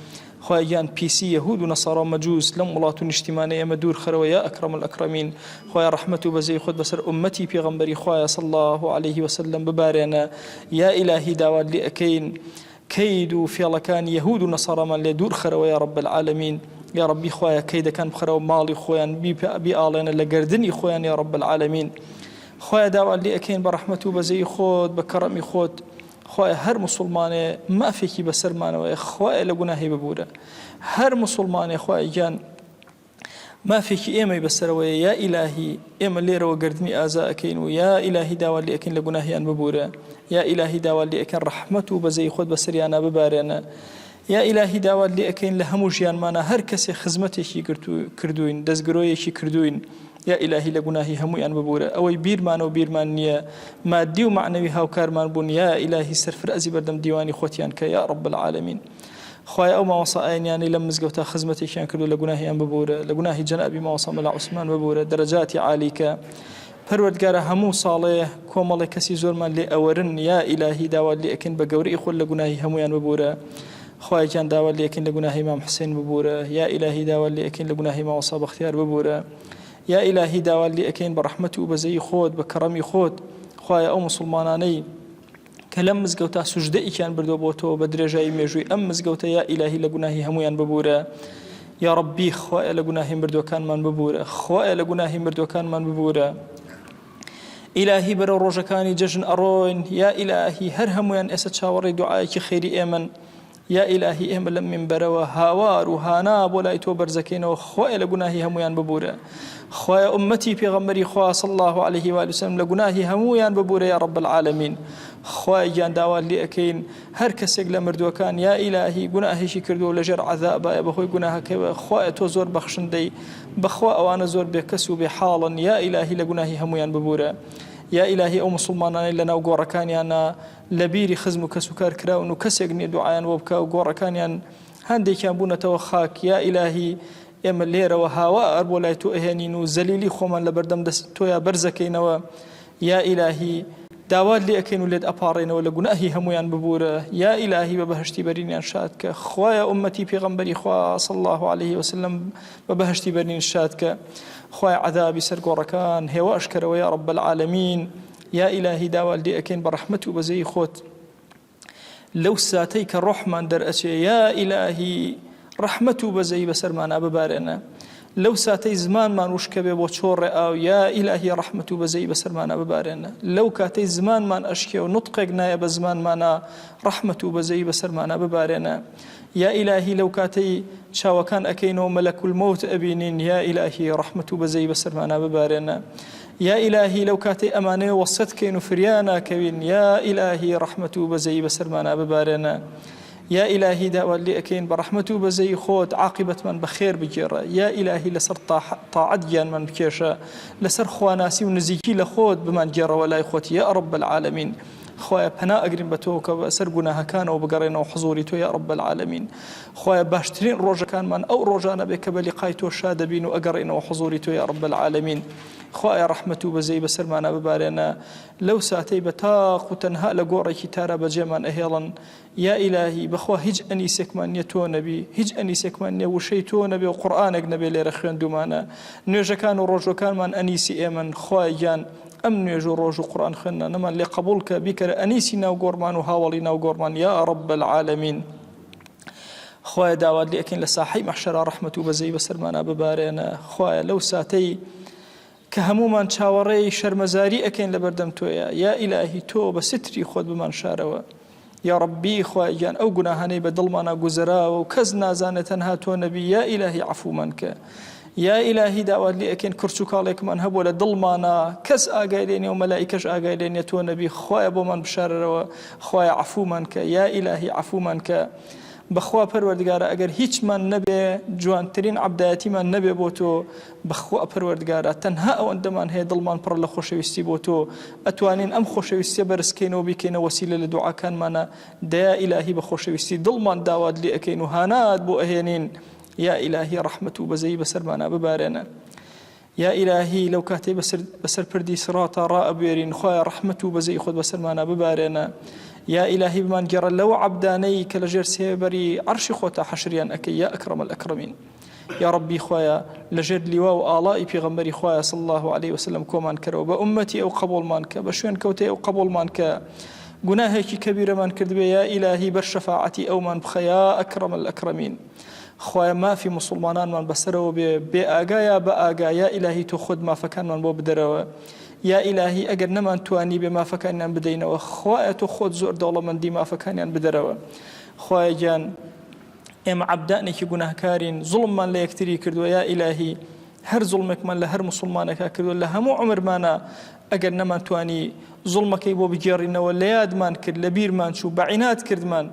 خوایان پیسی یهود و نصارا مجوس لەم وڵات و نیشتیمانی ئێمە دوور خەرەوە یا ئەکرەم الئەکرەمین خوای ڕەحمەت و بەزەی خۆت بەسەر ئومەتی پێغەمبەری خوایە صلی الله عليه وسلم ببارێنە یا ئیلاهی داوات لێ ئەکەین كيد وفيڵەکان یهود و نەسارامان لێ دوور خەرەوە یا رب العالمین یا ربی خوایە کەیدەکان بخەرەوە ماڵی خۆیان بیئاڵێنە لە گردنی خۆیان یا رب العالمین خوایە داوات لێ ئەکەین بە ڕەحمەت و بەزەی خۆت بە کەڕەمی خۆت خوایە هەر موسڵمانێ مافێکی بەسەرمانەوەی خوایە لە گوناهی ببوورە هەر موسڵمانێ خوایە گیان مافێکی ئێمەی بەسەرەوەی یا ئیلاهی ئێمە لێرەوە گردنی ئازا ئەکەین و یا ئیلاهی داوات لێ ئەکەین لە گوناهیان ببوورە یا ئیلاهی داوات لێ ئەکەن ڕەحمەت و بەزەی خۆت بەسەریانە ببارێنە یا ئیلاهی داوات لێ ئەکەین لە هەموو ژیانمانە هەر کەسێ خزمەتێکی کردوین دەستگرۆیەکی کردوین یا ئیلاهی لە گوناهی هەمویان ببوورە ئەوەی بیرمانە و بیرمان نییە مادی و معنەوی هاوکارمان بوون یا ئیلاهی سەرفرەزی بەردەم دیوانی خۆتیان کە یا رب العالمین خوای ئەو مامۆسا ئاینیانی لەم مزگەوتە خزمەتێکیان کردو لە گوناهیان ببوورە لە گوناهی جەنابی مامۆسا مەلا عوسمان ببوورە دەرەجاتی عالیکە پەروەردگارە هەموو ساڵێ کۆمەڵی کەسی زۆرمان لێ ئەوەرن یا ئیلاهی داوات لێ ئەکەین بە گەورەی خۆت لە گوناهی هەمویان ببوورە خوایان داوات لێ ئەکەین لە گوناهی مام حوسێن ببوورە یا ئیلاهی داوات لێ ئەکەین لە گوناهی مامۆسا بەختیار ببوورە یا ئیلاهی داوات لێ ئەکەین بە ڕەحمەت و بەزەی خۆت بە کەڕەمی خۆت خوایە ئەو موسڵمانانەی کە لەم مزگەوتە سوژدەیەکیان بردۆ بۆ تۆ بە درێژایی مێژووی ئەم مزگەوتە یا ئیلاهی لە گوناهی هەمویان ببوورە یا ربی خوایە لە گوناهی مردوەکانمان ببوورە خوایە لە گوناهی مردوەکانمان ببوورە ئیلاهی بەرەو ڕۆژەکانی جەژن ئەڕۆین یا ئیلاهی هەر هەمویان ئێستا چاوەڕێی دوعایەکی خێری ئێمن یا ئیلاهی ئێمە لەم منبەرەوە هاوار و هانا بۆ لای تۆ بەرزەکەینەوە خوایە لە گوناهی هەمویان ببوورە خوایە ئومەتی پێغەمبەری خوا صلی الله عليه و سلم لە گوناهی هەمویان ببوورە یا رب العالمین خوای گیان داوات لێ ئەکەین هەر کەسێک لە مردووەکان یا ئیلاهی گوناهێکی کردو لەژێر عەذابە بەهۆی گوناهەکەوە خوایە تۆ زۆر بەخشندەی بەخوا ئەوانە زۆر بێکەس و بێحاڵن یا ئیلاهی لە گوناهی هەمویان ببوورە یا ئیلاهی ئەو موسڵمانانی لەناو گۆڕەکانیانە لە بیری خزم و کەس و کار کراون و کەسێک نییە دوعایان بۆ بکە و گۆڕەکانیان هەندێکیان بوونەتەوە خاک یا ئیلاهی ئێمە لێرەوە هاوار بۆ لای تۆ ئەهێنین و زەلیلی خۆمان لە بەردەم دەست تۆیە بەرزەکەینەوە یا ئیلاهی داوات لێ ئەکەین و لێت ئەپاڕێنەوە لە گوناهی هەمویان ببوورە یا ئیلاهی بە بەهشتی بەرینیان شاد کە خوایە ئومەتی پێغەمبەری خوا صلی الله عليه وسلم بە بەهشتی بەرین شاد کە خوایە عەذابی سەر گۆڕەکان هێوا ئەشکەرەوە یا رب العالمین یا ئیلاهی داوات لێ ئەکەین بە ڕەحمەت و بەزەی خۆت لەو ساتەی کە ڕۆحمان دەرئەچێ یا ئیلاهی ڕەحمەت و بەزەی بەسەرمانە ببارێنە لەو ساتەی زمانمان وشکە بێ بۆ چۆڕێ ئاو یا ئیلاهی ڕەحمەت و بەزەی بەسەرمانە ببارێنە لەو کاتەی زمانمان ئەشکێ و نوتقێک نایە بە زمانمانە ڕەحمەت و بەزەی بەسەرمانە ببارێنە یا ئیلاهی لەو کاتەی چاوەکان ئەکەینەوە مەلەکول مەوت ئەبینین یا ئیلاهی ڕەحمەت و بەزەی بەسەرمانە ببارێنە یا ئیلاهی لەو کاتەی ئەمانەیە وەسەتکەین و فریان ناکەوین یا ئیلاهی ڕەحمەت و بەزەی بەسەرمانە ببارێنە یا ئیلاهی داوات لێ ئەەکەین بە ڕەحمەت و بەزەی خۆت عاقبەتمان بەخێر بگێڕە یا ئیلاهی لەسەر تاعەت گیانمان بکێشە لەسەر خواناسی و نزیکی لە خۆت بمان گێڕەوە لای خۆت یا رب العالمین خۆیە پەنا ئەگرین بە تۆ کە بەسەر گوناهەکانەوە بگەڕێنەوە حضوری تۆ یا رب العالمین خۆیە باشترین ڕۆژەکانمان ئەو ڕۆژانە بێ کە بە لیقای تۆ شاد دەبین و ئەگەڕێنەوە حضوری تۆ یا رب العالمین خۆیە ڕەحمەت و بەزەی بەسەرمانە ببارێنە لەو ساتەی بە تاق و تەنها لە گۆڕێکی تارە بەجێمان ئەهێڵن یا ئیلاهی بەخوا هیچ ئەنیسێکمان نییە تۆ نەبی هیچ ئەنیسێکمان نییە وشەی تۆ نەبێ و قورئانێک نەبێ لێرە خوێندومانە نوێژەکان و ڕۆژەکانمان ئەنیسی ئێمن خوای گیان ئەم نوێژ و ڕۆژ و قورئان خوێندنە نەمان لێ قبوڵ کە بیکەرە ئەنیسی ناو گۆڕمان و هاوڵی ناو گۆڕمان یا رب العالمین خوایە داوات لێ ئەکەین لە ساحەی مەحشەرا ڕەحمەت و بەزەی بەسەرمانە ببارێنە خوایە لەو ساتەی کە هەمومان چاوەڕێی شەرمەزاری ئەکەین لە بەردەم تۆیە یا ئیلاهی تۆ بە ستری خۆت بمان شارەوە یا ربی خوای گیان ئەو گوناهانەی بە دڵمانە گوزەراوە و کەس نازانێت تەنها تۆ نەبی یا ئیلاهی عەفومان کە یا ئیلاهی داوات لێ ئەکەین کرچ و کاڵێکمان هەبووە لە دڵمانە کەس ئاگای لێ نیە و مەلائیکەش ئاگای لێ نیە تۆ نەبی خوایە بۆمان بشارەرەوە خوایە عەفومان کە یا ئیلاهی عەفومان کە بەخوا پەروەردگارە ئەگەر هیچمان نەبێ جوانترین عەبدایەتیمان نەبێ بۆ تۆ بەخوا پەروەردگارە تەنها ئەوەندەمان هەیە دڵمان پڕ لە خۆشەویستی بۆ تۆ ئەتوانین ئەم خۆشەویستیە بەرزکەینەوە بیکەینە وەسیلە لە دوعاکانمانە دەیا ئیلاهی بە خۆشەویستی دڵمان داوات لێ ئەەکەین و هانات بۆ ئەهێنین یا ئیلاهی ڕەحمەت و بەزەی بەسەرمانە ببارێنە یا ئیلاهی لەو کاتەی بەسەر پردی سڕاتە ڕائەبوێرین خوایە ڕەحمەت و بەزەی خۆت بەسەرمانە ببارێنە یا ئیلاهی بمان گێڕە لەو عەبدانەی کە لەژێر سێبەری عەرشی خۆتە حەشریان ئەکەی یا ئەکرەم الئەکرەمین یا ربی خوایە لەژێر لیوا و ئاڵای پێغەمبەری خوایە صلی الله عليه وسلم کۆمان کەرەوە بە ئومەتی ئەو قبوڵمان کە بە شوێن کەوتەی ئەو قبوڵمان کە گوناهێکی کەبیرەمان کردبێ یا ئیلاهی بەر شەفاعەتی ئەومان بخە یا ئەکرەم الئەکرەمین خوایە مافی مسلمانانمان بەسەرەوە بێ ئاگایە بە ئاگایە ئیلاهی تۆ خۆت مافەکانمان بۆ بدەرەوە یا ئیلاهی ئەگەر نەمان توانی بێ مافەکانیان بدەینەوە خوایە تۆ خۆت زۆر دەوڵەمەندی مافەکانیان بدەرەوە خوایە گیان ئێمە عەبدانێکی گوناهکارین زوڵممان لە یەکتری کردووە یا ئیلاهی هەر زوڵمێکمان لە هەر مسلمانێکا کردووە لە هەموو عومرمانە ئەگەر نەمان توانی زوڵمەکەی بۆ بگێڕینەوە لە یادمان کرد لە بیرمان چوو بەعینات کردمان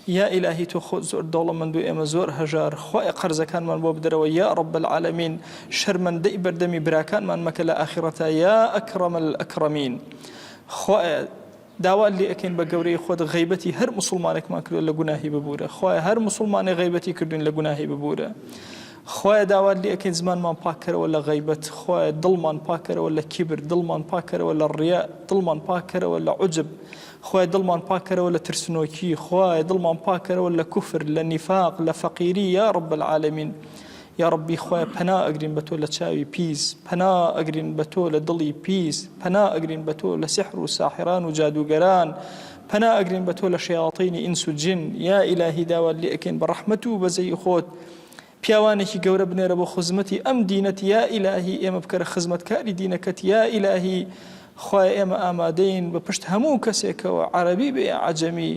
یا ئیلاهی تۆ خۆت زۆر دەوڵەمەند و ئێمە زۆر هەژار خوایە قەرزەکانمان بۆ بدەرەوە یا رب العالمین شەرمەندەی بەردەمی براکانمان مەکە لە ئاخرەتە یا ئەکرەم الئەکرەمین خوایە داوات لێ ئەکەین بە گەورەی خۆت غەیبەتی هەر مسلمانێکمان کردو لە گوناهی ببوورە خوایە هەر مسلمانێک غەیبەتی کردوین لە گوناهی ببوورە خوایە داوات لێ ئەکەین زمانمان پاکەرەوە لە غەیبەت خوایە دڵمان پاکەرەوە لە کیبر دڵمان پاکەرەوە لە ڕیا دڵمان پاکەرەوە لە عوجب خوای دڵمان پاکەرەوە لە ترسنۆکی خوای دڵمان پاکەرەوە لە کوفر لە نیفاق لە فەقیری یا رب العالمین یا ربی خوای پەنا ئەگرین بە تۆ لە چاوی پیس پەنا ئەگرین بە تۆ لە دڵی پیس پەنا ئەگرین بە تۆ لە سحر و ساحران و جادوگەران پەنا ئەگرین بە تۆ لە شەیاطینی ئینس و جن یا ئیلاهی داوات لێ ئەکەین بە ڕەحمەت و بەزەی خۆت پیاوانێکی گەورە بنێرە بۆ خزمەتی ئەم دینەت یا ئیلاهی ئێمە بکەرە خزمەتکاری دینەکەت یا ئیلاهی خوای ئێمە ئامادەین بە پشت هەموو کەسێکەوە عەرەبی بێ عەجەمی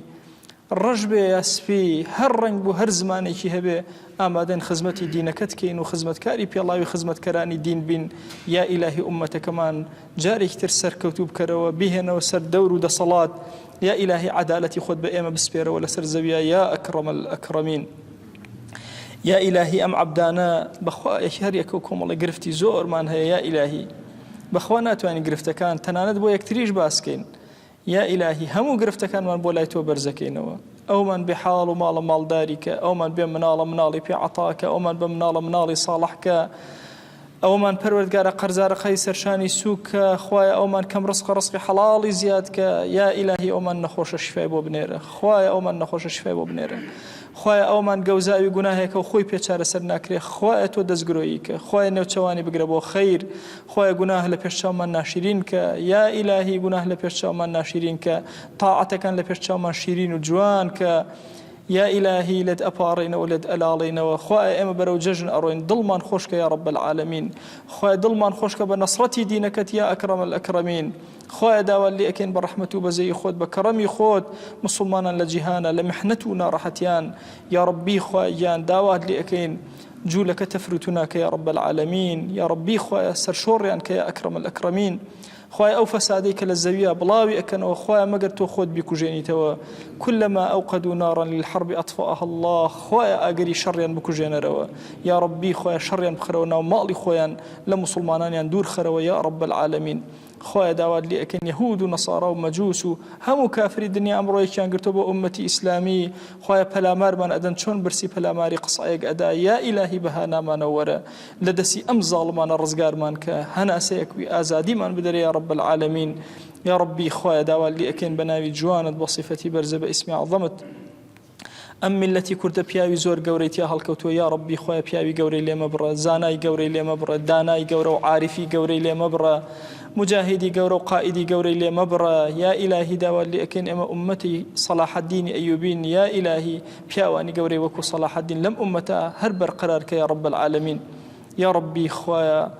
ڕەش بێ یا سپی هەر ڕەنگ بوو هەر زمانێکی هەبێ ئامادەن خزمەتی دینەکەت کەین و خزمەتکاری پێڵاوی خزمەتکەرانی دین بین یا ئیلاهی ئومەتەکەمان جارێکی تر سەرکەوتوو بکەرەوە بیهێنەوە سەر دەور و دەسەڵات یا ئیلاهی عەدالەتی خۆت بە ئێمە بسپێرەوە لەسەر زەویە یا ئەکرەم الئەکرەمین یا ئیلاهی ئەم عەبدانە بەخوا هەر یەکە کۆمەڵی گرفتی زۆرمان هەیە یا ئیلاهی بەخوا ناتوانین گرفتەکان تەنانەت بۆ یەکتریش باسکەین یا ئیلاهی هەموو گرفتەکانمان بۆ لای تۆ بەرزەکەینەوە ئەومان بێ حاڵ و ماڵە ماڵداریکە ئەومان بێ مناڵە مناڵی پێ عەتاکە ئەومان بە مناڵە مناڵی ساڵحکە ئەومان پەروەردگارە قەرزارەقەی سەرشانی سووکە خوایە ئەومان کەم ڕزقی حەڵاڵی زیادکە یا ئیلاهی ئەومان نەخۆشە شفای بۆ بنێرە خوایە ئەومان نەخۆشە شفای بۆ بنێرە خوایە ئەومان گەوزاوی گوناهێکە و خۆی پێچارە سەر ناکرێ خوایە تۆ دەستگرۆیی کە خوایە نێوچەوانی بگرە بۆ خەیر خوایە گوناه لە پێشچاومان ناشرین کە یا ئیلاهی گوناه لە پێشچاومان ناشرین کە تاعەتەکان لە پێشچاومان شیرین و جوان کە يا إلهي لد أبارين ولد ألالين وخواء إما برو ججن أروين ضلمان خوشك يا رب العالمين خواء ضلمان خوشك بنصرتي دينك يا أكرم الأكرمين خواء داوى اللي أكين برحمته بزي خود بكرمي خود مسلمانا لجهانا لمحنتنا راحتيان يا ربي خواء يان داوى اللي أكين جولك تفرتناك يا رب العالمين يا ربي خواء سرشوريانك يا أكرم الأكرمين خوايا أو فساديك للزوية بلاوي أكن وخوايا مقرت وخود بكجيني توا كلما أوقدوا نارا للحرب أطفأها الله خوايا أقري شريا بكجينا روا يا ربي خوايا شريا بخرونا ومالي خوايا لمسلمانان يندور خروا يا رب العالمين خوايا داواد لي أكن يهود ونصارى ومجوس هم كافر الدنيا أمروي كان قرتوا أمتي إسلامي خوايا بلامار من أدن شون برسي بلاماري قصايق أدا يا إلهي بهانا ما نورا لدسي أم ظالمان الرزقار مانك هنا سيكوي آزادي من بدر يا رب العالمين يا ربي خوايا داواد لي أكن بناوي جواند بصفتي برزب اسمي عظمت أم التي كرد بياوي زور قوريتيا هالكوتو يا ربي خويا بياوي قوري لي مبرا زاناي قوري لي مبرا داناي قورا وعارفي قوري لي مبرا مجاهدي قورا وقائدي قوري لي مبرا يا إلهي داوى اللي أكن أما أمتي صلاح الدين أيوبين يا إلهي بياواني قوري وكو صلاح الدين لم أمتا هربر قرارك يا رب العالمين يا ربي خويا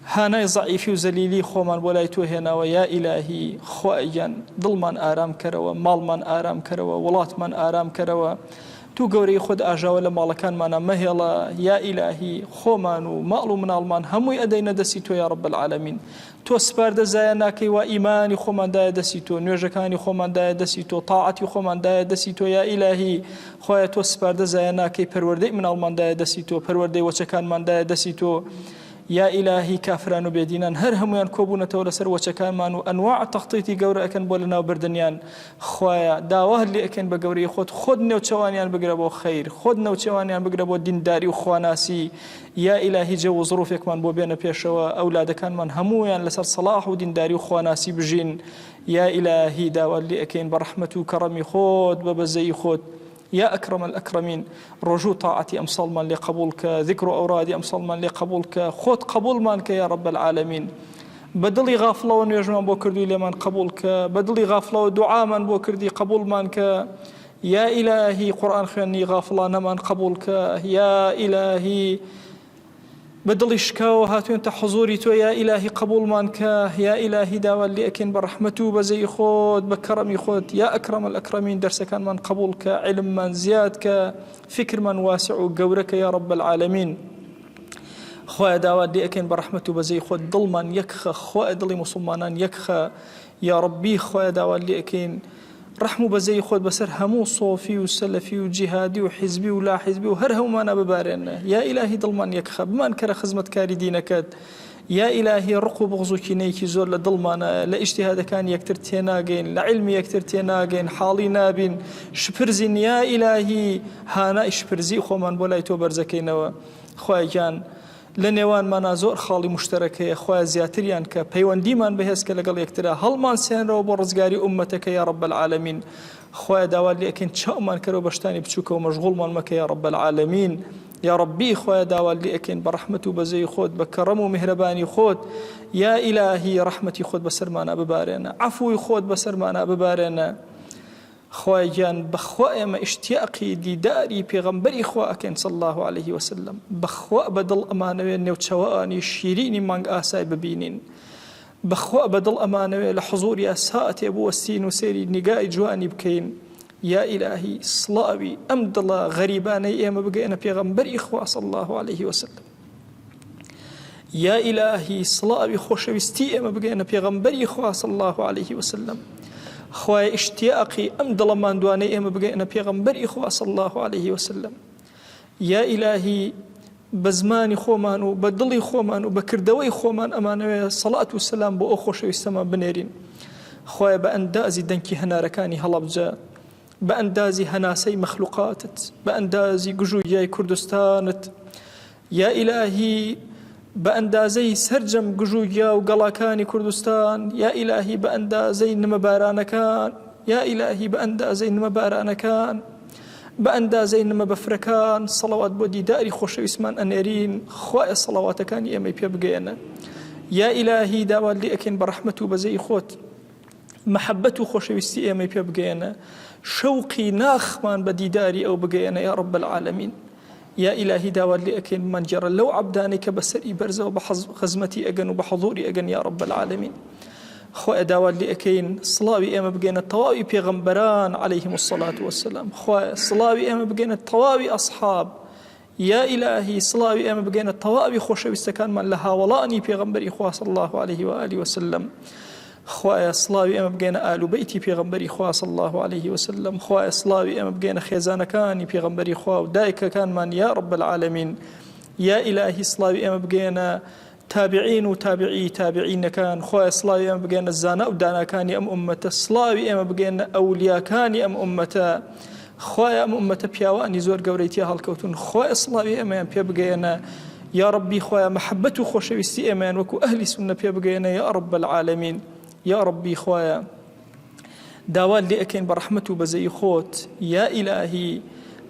هاناي ضعيفي وزليلي خومان ولايتو هنا ويا إلهي خوايا ظلمان آرام كروا مالمان آرام كروا ولاتمان آرام كروا تو قوري خود آجا ولا مالكان مانا مهلا يا إلهي خومان ومالو من المان هموي أدينا دسيتو يا رب العالمين تو سپارد زایاناکی و ایمانی خومان دای دسیتو نوجکانی خومان دای دسیتو طاعتی خومان دای دسیتو یا إلهی خواه تو سپارد زایاناکی پرورده من المان دای دسیتو پرورده وچکان من دای دسیتو يا إلهي كافران وبيدينان هر هميان كوبونا تولى سر وشكان مانو أنواع تخطيطي قورة أكن بولنا وبردنيان خوايا داوه اللي أكن بقوري خدنا وشوانيان بقربو خير خدنا وشوانيان بقربو دين داري وخواناسي يا إلهي جو ظروفك من بوبينا بيشوا أولاد كان من همويان لسر صلاح ودين داري وخواناسي بجين يا إلهي داوه اللي أكن برحمته وكرمي خود ببزي خود يا أكرم الأكرمين رجو طاعتي أمصل من لقبولك ذكر أورادي أمصل من لقبولك خود قبول منك يا رب العالمين بدلي غافلة ونيجمان بوكردي لمن قبولك بدلي غافلة ودعاء من بوكردي قبول منك يا إلهي قرآن خياني غافلة نمن قبولك يا إلهي بدل شكاو هاتو انت حضوري تو يا إلهي قبول مانك يا إلهي داوى اللي أكين برحمته بزي خود بكرمي خود يا أكرم الأكرمين درس كان من قبولك علم من زيادك فكر من واسع قورك يا رب العالمين خواه داوى اللي أكين برحمته بزي خود ضل من يكخ خواه ضلي مسلمان يكخ يا ربي خواه داوى اللي أكين رحمو بزي خود بسر همو صوفي وسلفي وجهادي وحزبي ولا حزبي وهر هم أنا ببارنا يا إلهي ضلمان يكخب ما انكر خزمة كاري دينك يا إلهي رقو بغزو كينيكي زور لضلمانا لاجتهاد كان يكتر تيناغين لعلم يكتر تيناغين حالي نابين شبرزين يا إلهي هانا شبرزي خومان بولايتو برزكينوا خواجان لنێوان مانا زۆر خاڵی مشتەرەکەیە خۆیان زیاتریان کە پەیوەندیمان بەهێز کە لەگەڵ یەکترا هەڵمان سێنرەوە بۆ ڕزگاری ئومەتەکە یا رب العالمین خۆیان داوا لێ ئەکەین چاومان کەرەوە بە شتانی بچووکە و مەشغوڵمان مەکە یا رب العالمین یا ربی خۆیان داوا لێ ئەکەین بە ڕەحمەت و بەزەی خۆت بە کەڕەم و میهرەبانی خۆت یا ئیلاهی ڕەحمەتی خۆت بەسەرمانە ببارێنە عەفوی خۆت بەسەرمانە ببارێنە خواجان بخوا ما اشتياقي ديداري بيغمبري خوا أكن صلى الله عليه وسلم بخوا بدل أمانة نوتشواني شيريني مانغ آساي ببينين بخوا بدل أمانة لحضوري أساءتي أبو السين وسيري نقاء جواني بكين يا إلهي صلاوي أمد الله غريباني إيما بقينا بيغمبري خوا صلى الله عليه وسلم يا إلهي صلاوي خوشوستي إيما بقينا بيغمبري خوا صلى الله عليه وسلم خوای اشتیاقی ام دڵمان دوانەی ئێمە بگەینە پێغەمبەری خوا صلی الله عليه وسلم یا ئیلاهی بە زمانی خۆمان و بە دڵی خۆمان و بە کردەوەی خۆمان ئەمانەوێ سەڵات و سەلام بۆ ئەو خۆشەویستەمان بنێرین خوای بە ئەندازی دەنگی هەنارەکانی هەڵەبجە بە ئەندازی هەناسەی مەخلوقاتت بە ئەندازی گژوگیای کوردستانت یا ئیلاهی بأندازي سرجم جوجيا وقلاكاني كردستان يا إلهي بأندازي نمبارانا كان يا إلهي بأندازي نمبارانا كان بأندازي نمبفركان صلوات بودي داري خوش اسمان أنيرين خواء صلوات كان يمي بيبقينا يا إلهي داوال لي أكن برحمته بزي خوت محبەت و خۆشەویستی ئێمەی پێ بگەێنە شەوقی ناخمان بە دیداری ئەو بگەێنە یا رب العالمین یا ئیلاهی داوات لێ ئەکەین بمانگێڕە لەو عەبدانەی کە بەسەری بەرزەوە بە خزمەتی ئەگەن و بە حەضوری ئەگەن یا رب العالمین خۆی داوات لێ ئەکەین سڵاوی ئێمە بگەێنە تەواوی پێغەمبەران عەلەیهیم الصەلاة وەسەلام خۆی سڵاوی ئێمە بگەێنە تەواوی ئەصحاب یا ئیلاهی سڵاوی ئێمە بگەێنە تەواوی خۆشەویستەکانمان لە هاوڵانی پێغەمبەری خوا صلی الله عليه وآله وسلم خوایە سڵاوی ئێمە بگەێنە ئال و بەیتی پێغەمبەری خوا صلی الله عليه وسلم خوایە سڵاوی ئێمە بگەێنە خێزانەکانی پێغەمبەری خوا و دایکەکانمان یا رب العالمین یا ئیلاهی سڵاوی ئێمە بگەێنە تابعین و تابعینەکان خوایە سڵاوی ئێمە بگەێنە زانا و داناکانی ئەم ئومەتە سڵاوی ئێمە بگەێنە ئەولیاکانی ئەم ئومەتە خوایە ئەم ئومەتە پیاوانی زۆر گەورەی تیا هەڵکەوتون خوایە سڵاوی ئێمەیان پێ بگەێنە یا ربی خوایە محەبەت و خۆشەویستی ئێمەیان وەکو ئەهلی سونە پێ بگەێنە یا رب العالمین یا ربی خوایە داوات لێ ئەکەین بە ڕەحمەت و بەزەی خۆت یا ئیلاهی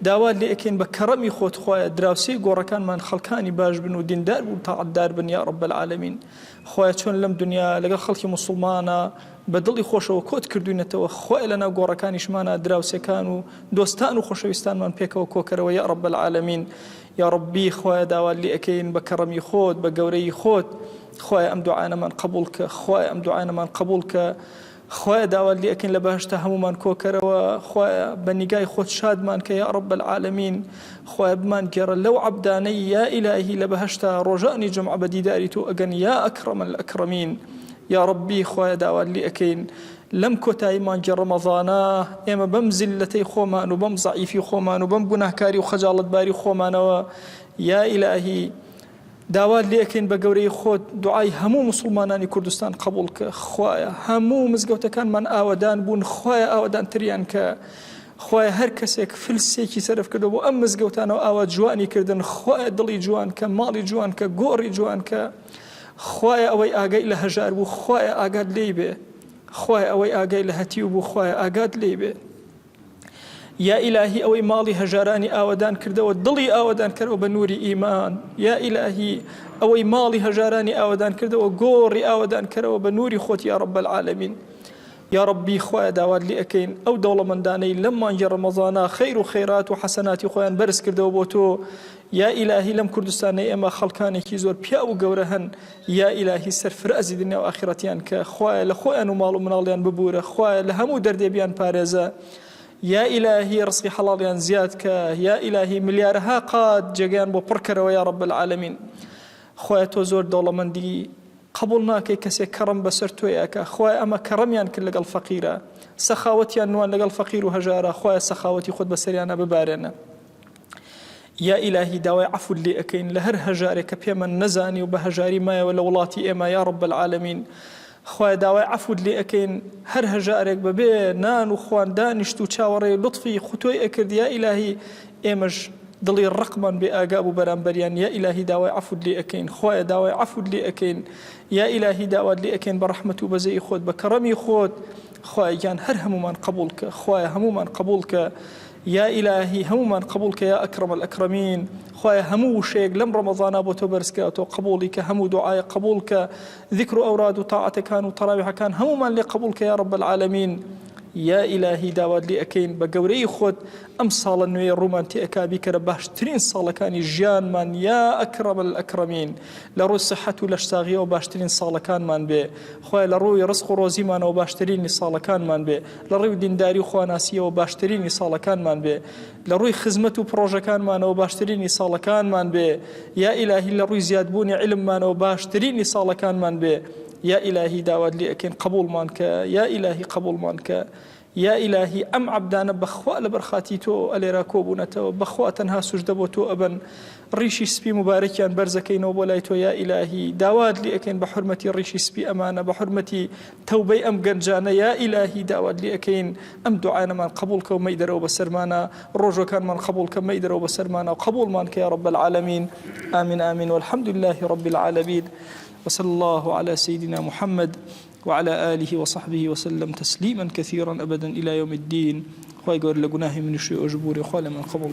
داوات لێ ئەکەین بە کەڕەمی خۆت خوایە دراوسەی گۆڕەکانمان خەڵکانی باش بن و دیندار بن و تاعەتدار بن یا رب العالمین خوایە چۆن لەم دنیا لەگەڵ خەڵکی موسڵمانە بە دڵی خۆشەوە کۆت کردوینەتەوە خوایە لەناو گۆڕەکانیشمانە دراوسەکان و دۆستان و خۆشەویستانمان پێکەوە کۆکەرەوە یا رب العالمین یا ربی خوایە داوات لێ ئەکەین بە کەڕەمی خۆت بە گەورەی خۆت خوایە ئەم دوعانەمان قبول کە خوایە ئەم دوعانەمان قبول کە خوایە داوات لێ ئەکەین لە بەهەشتە هەمومان کۆکەرەوە خوایە بە نیگای خۆت شادمان کە یا رب العالمین خوایە بمانگێڕە لەو عەبدانەی یا ئیلاهی لە بەهەشتە ڕۆژانی جمعە بە دیداری تۆ ئەگەن یا ئەکرەم الئەکرەمین یا ربی خوایە داوات لێ ئەکەین لەم کۆتایی مانگی ڕەمەضانە ئێمە بەم زیلەتەی خۆمان و بەم زەعیفی خۆمان و بەم گوناهکاری و خەجاڵەتباری خۆمانەوە یا ئیلاهی داوات لێ ئەکەین بە گەورەی خۆت دوعای هەموو موسڵمانانی کوردستان قبول کە خوایە هەموو مزگەوتەکانمان ئاوەدان بوون خوایە ئاوەدانتریان کە خوایە هەر کەسێک فلسێکی سەرف کردو بۆ ئەم مزگەوتانەوە ئاوا جوانی کردن خوایە دڵی جوان کە ماڵی جوان کە گۆڕی جوان کە خوایە ئەوەی ئاگای لە هەژار بوو خوایە ئاگات لێی بێ خوایە ئەوەی ئاگای لە هەتیو بوو خوایە ئاگات لێی بێ یا ئیلاهی ئەوەی ماڵی هەژارانی ئاوەدان کردەوە دڵی ئاوەدان کردەوە بە نووری ئیمان یا ئیلاهی ئەوەی ماڵی هەژارانی ئاوەدان کردەوە گۆڕی ئاوەدان کردەوە بە نووری خۆت یا رب العالمین یا ربی خوایە داوات لێ ئەکەین ئەو دەوڵەمەندانەی لەم مانگی ڕەمەضانە خەیر و خەیرات و حەسەناتی خۆیان بەرز کردەوە بۆ تۆ یا ئیلاهی لەم کوردستانەی ئێمە خەڵکانێکی زۆر پیا و گەورە هەن یا ئیلاهی سەرفرازی دنیا و ئاخرەتیان کە خوایە لە خۆیان و ماڵ و مناڵیان ببورە خوایە لە هەموو دەردێبیان پارێزە یا ئیلاهی ڕزقی حەڵاڵیان زیاد کە یا ئیلاهی ملیارەها قات جێگەیان بۆ پڕکەرەوە یا رب العالمین خوایە تۆ زۆر دەوڵەمەندی قبول ناکەی کەسێک کەڕم بەسەر تۆیەکە خوایە ئەمە کەڕەمیان کرد لەگەڵ فەقیرە سەخاوەتیان نوان لەگەڵ فەقیر و هەژارە خوایە سەخاوەتی خۆت بەسەریانە ببارێنە یا ئیلاهی داوای عەفوت لێ ئەکەین لە هەر هەژارێک کە پێمە نەزانی و بە هەژاری مایەوە لە وڵاتی ئێمە یا رب العالمین خوایە داوای عەفوت لێ ئەکەین هەر هەژارێک بەبێ نان و خوان دانیشت و چاوەڕێ لطفی خوتۆی ئەکرد یا ئیلاهی ئێمەش دڵی ڕقمان بێ ئاگا بوو بەرامبەریان یا ئیلاهی داوای عەفوت لێ ئەکەین خوایە داوای عەفوت لێ ئەکەین یا ئیلاهی داوات لێ ئەکەین بە ڕەحمەت و بەزەی خۆت بە کەڕەمی خۆت خوایە گیان هەر هەمومان قبول کە خوایە هەمومان قبول کە یا ئیلاهی هەمومان قبول کە یا ئەکرەم الئەکرەمین خوایە هەموو شەیەک لەم ڕەمەضانە بۆ تۆ بەرزکراتەوە قبوڵی کە هەموو دوعایە قبول کە ذیکر و ئەوراد و تاعەتەکان و تەراویحەکان هەمومان لێ قبول کە یا رب العالمین یا ئیلاهی داوات لێ ئەکەین بە گەورەی خۆت ئەم ساڵە نوێی ڕوومان تێ ئەکا بیکەرە باشترین ساڵەکانی ژیانمان یا ئەکرەم الئەکرەمین لە ڕووی سەحەت و لەشساغیەوە باشترین ساڵەکانمان بێ خوایە لە ڕووی ڕزق و ڕۆزیمانەوە باشترینی ساڵەکانمان بێ لە ڕووی دینداری و خواناسیەوە باشترینی ساڵەکانمان بێ لە ڕووی خزمەت و پرۆژەکانمانەوە باشترینی ساڵەکانمان بێ یا ئیلاهی لە ڕووی زیادبوونی علممانەوە باشترینی ساڵەکانمان بێ یا ئیلاهی داوات لێ ئەکەین قبولمان کە یا ئیلاهی قبولمان کە یا ئیلاهی ئەم عەبدانە بەخوا لە بەرخاتی تۆ ئەلێرا کۆبوونەتەوە بەخوا تەنها سوژدە بۆ تۆ ئەبن ڕیشی سپی مبارەکیان بەرزەکەینەوە بۆ لای تۆ یا ئیلاهی داوات لێ ئەکەین بە حورمەتی ڕیشی سپی ئەمانە بە حورمەتی تەوبەی ئەم گەنجانە یا ئیلاهی داوات لێ ئەکەین ئەم دوعانەمان قبول کە و مەی دەرەوە بەسەرمانە ڕۆژەکانمان قبول کە مەی دەرەوە بەسەرمانە و قبولمان کە یا رب العالمین آمین آمین والحمد لله رب العالمین وصلى الله على سيدنا محمد وعلى آله وصحبه وسلم تسليما كثيرا أبدا إلى يوم الدين خوي قول لقناه من الشيء أجبوري خوالي من قبول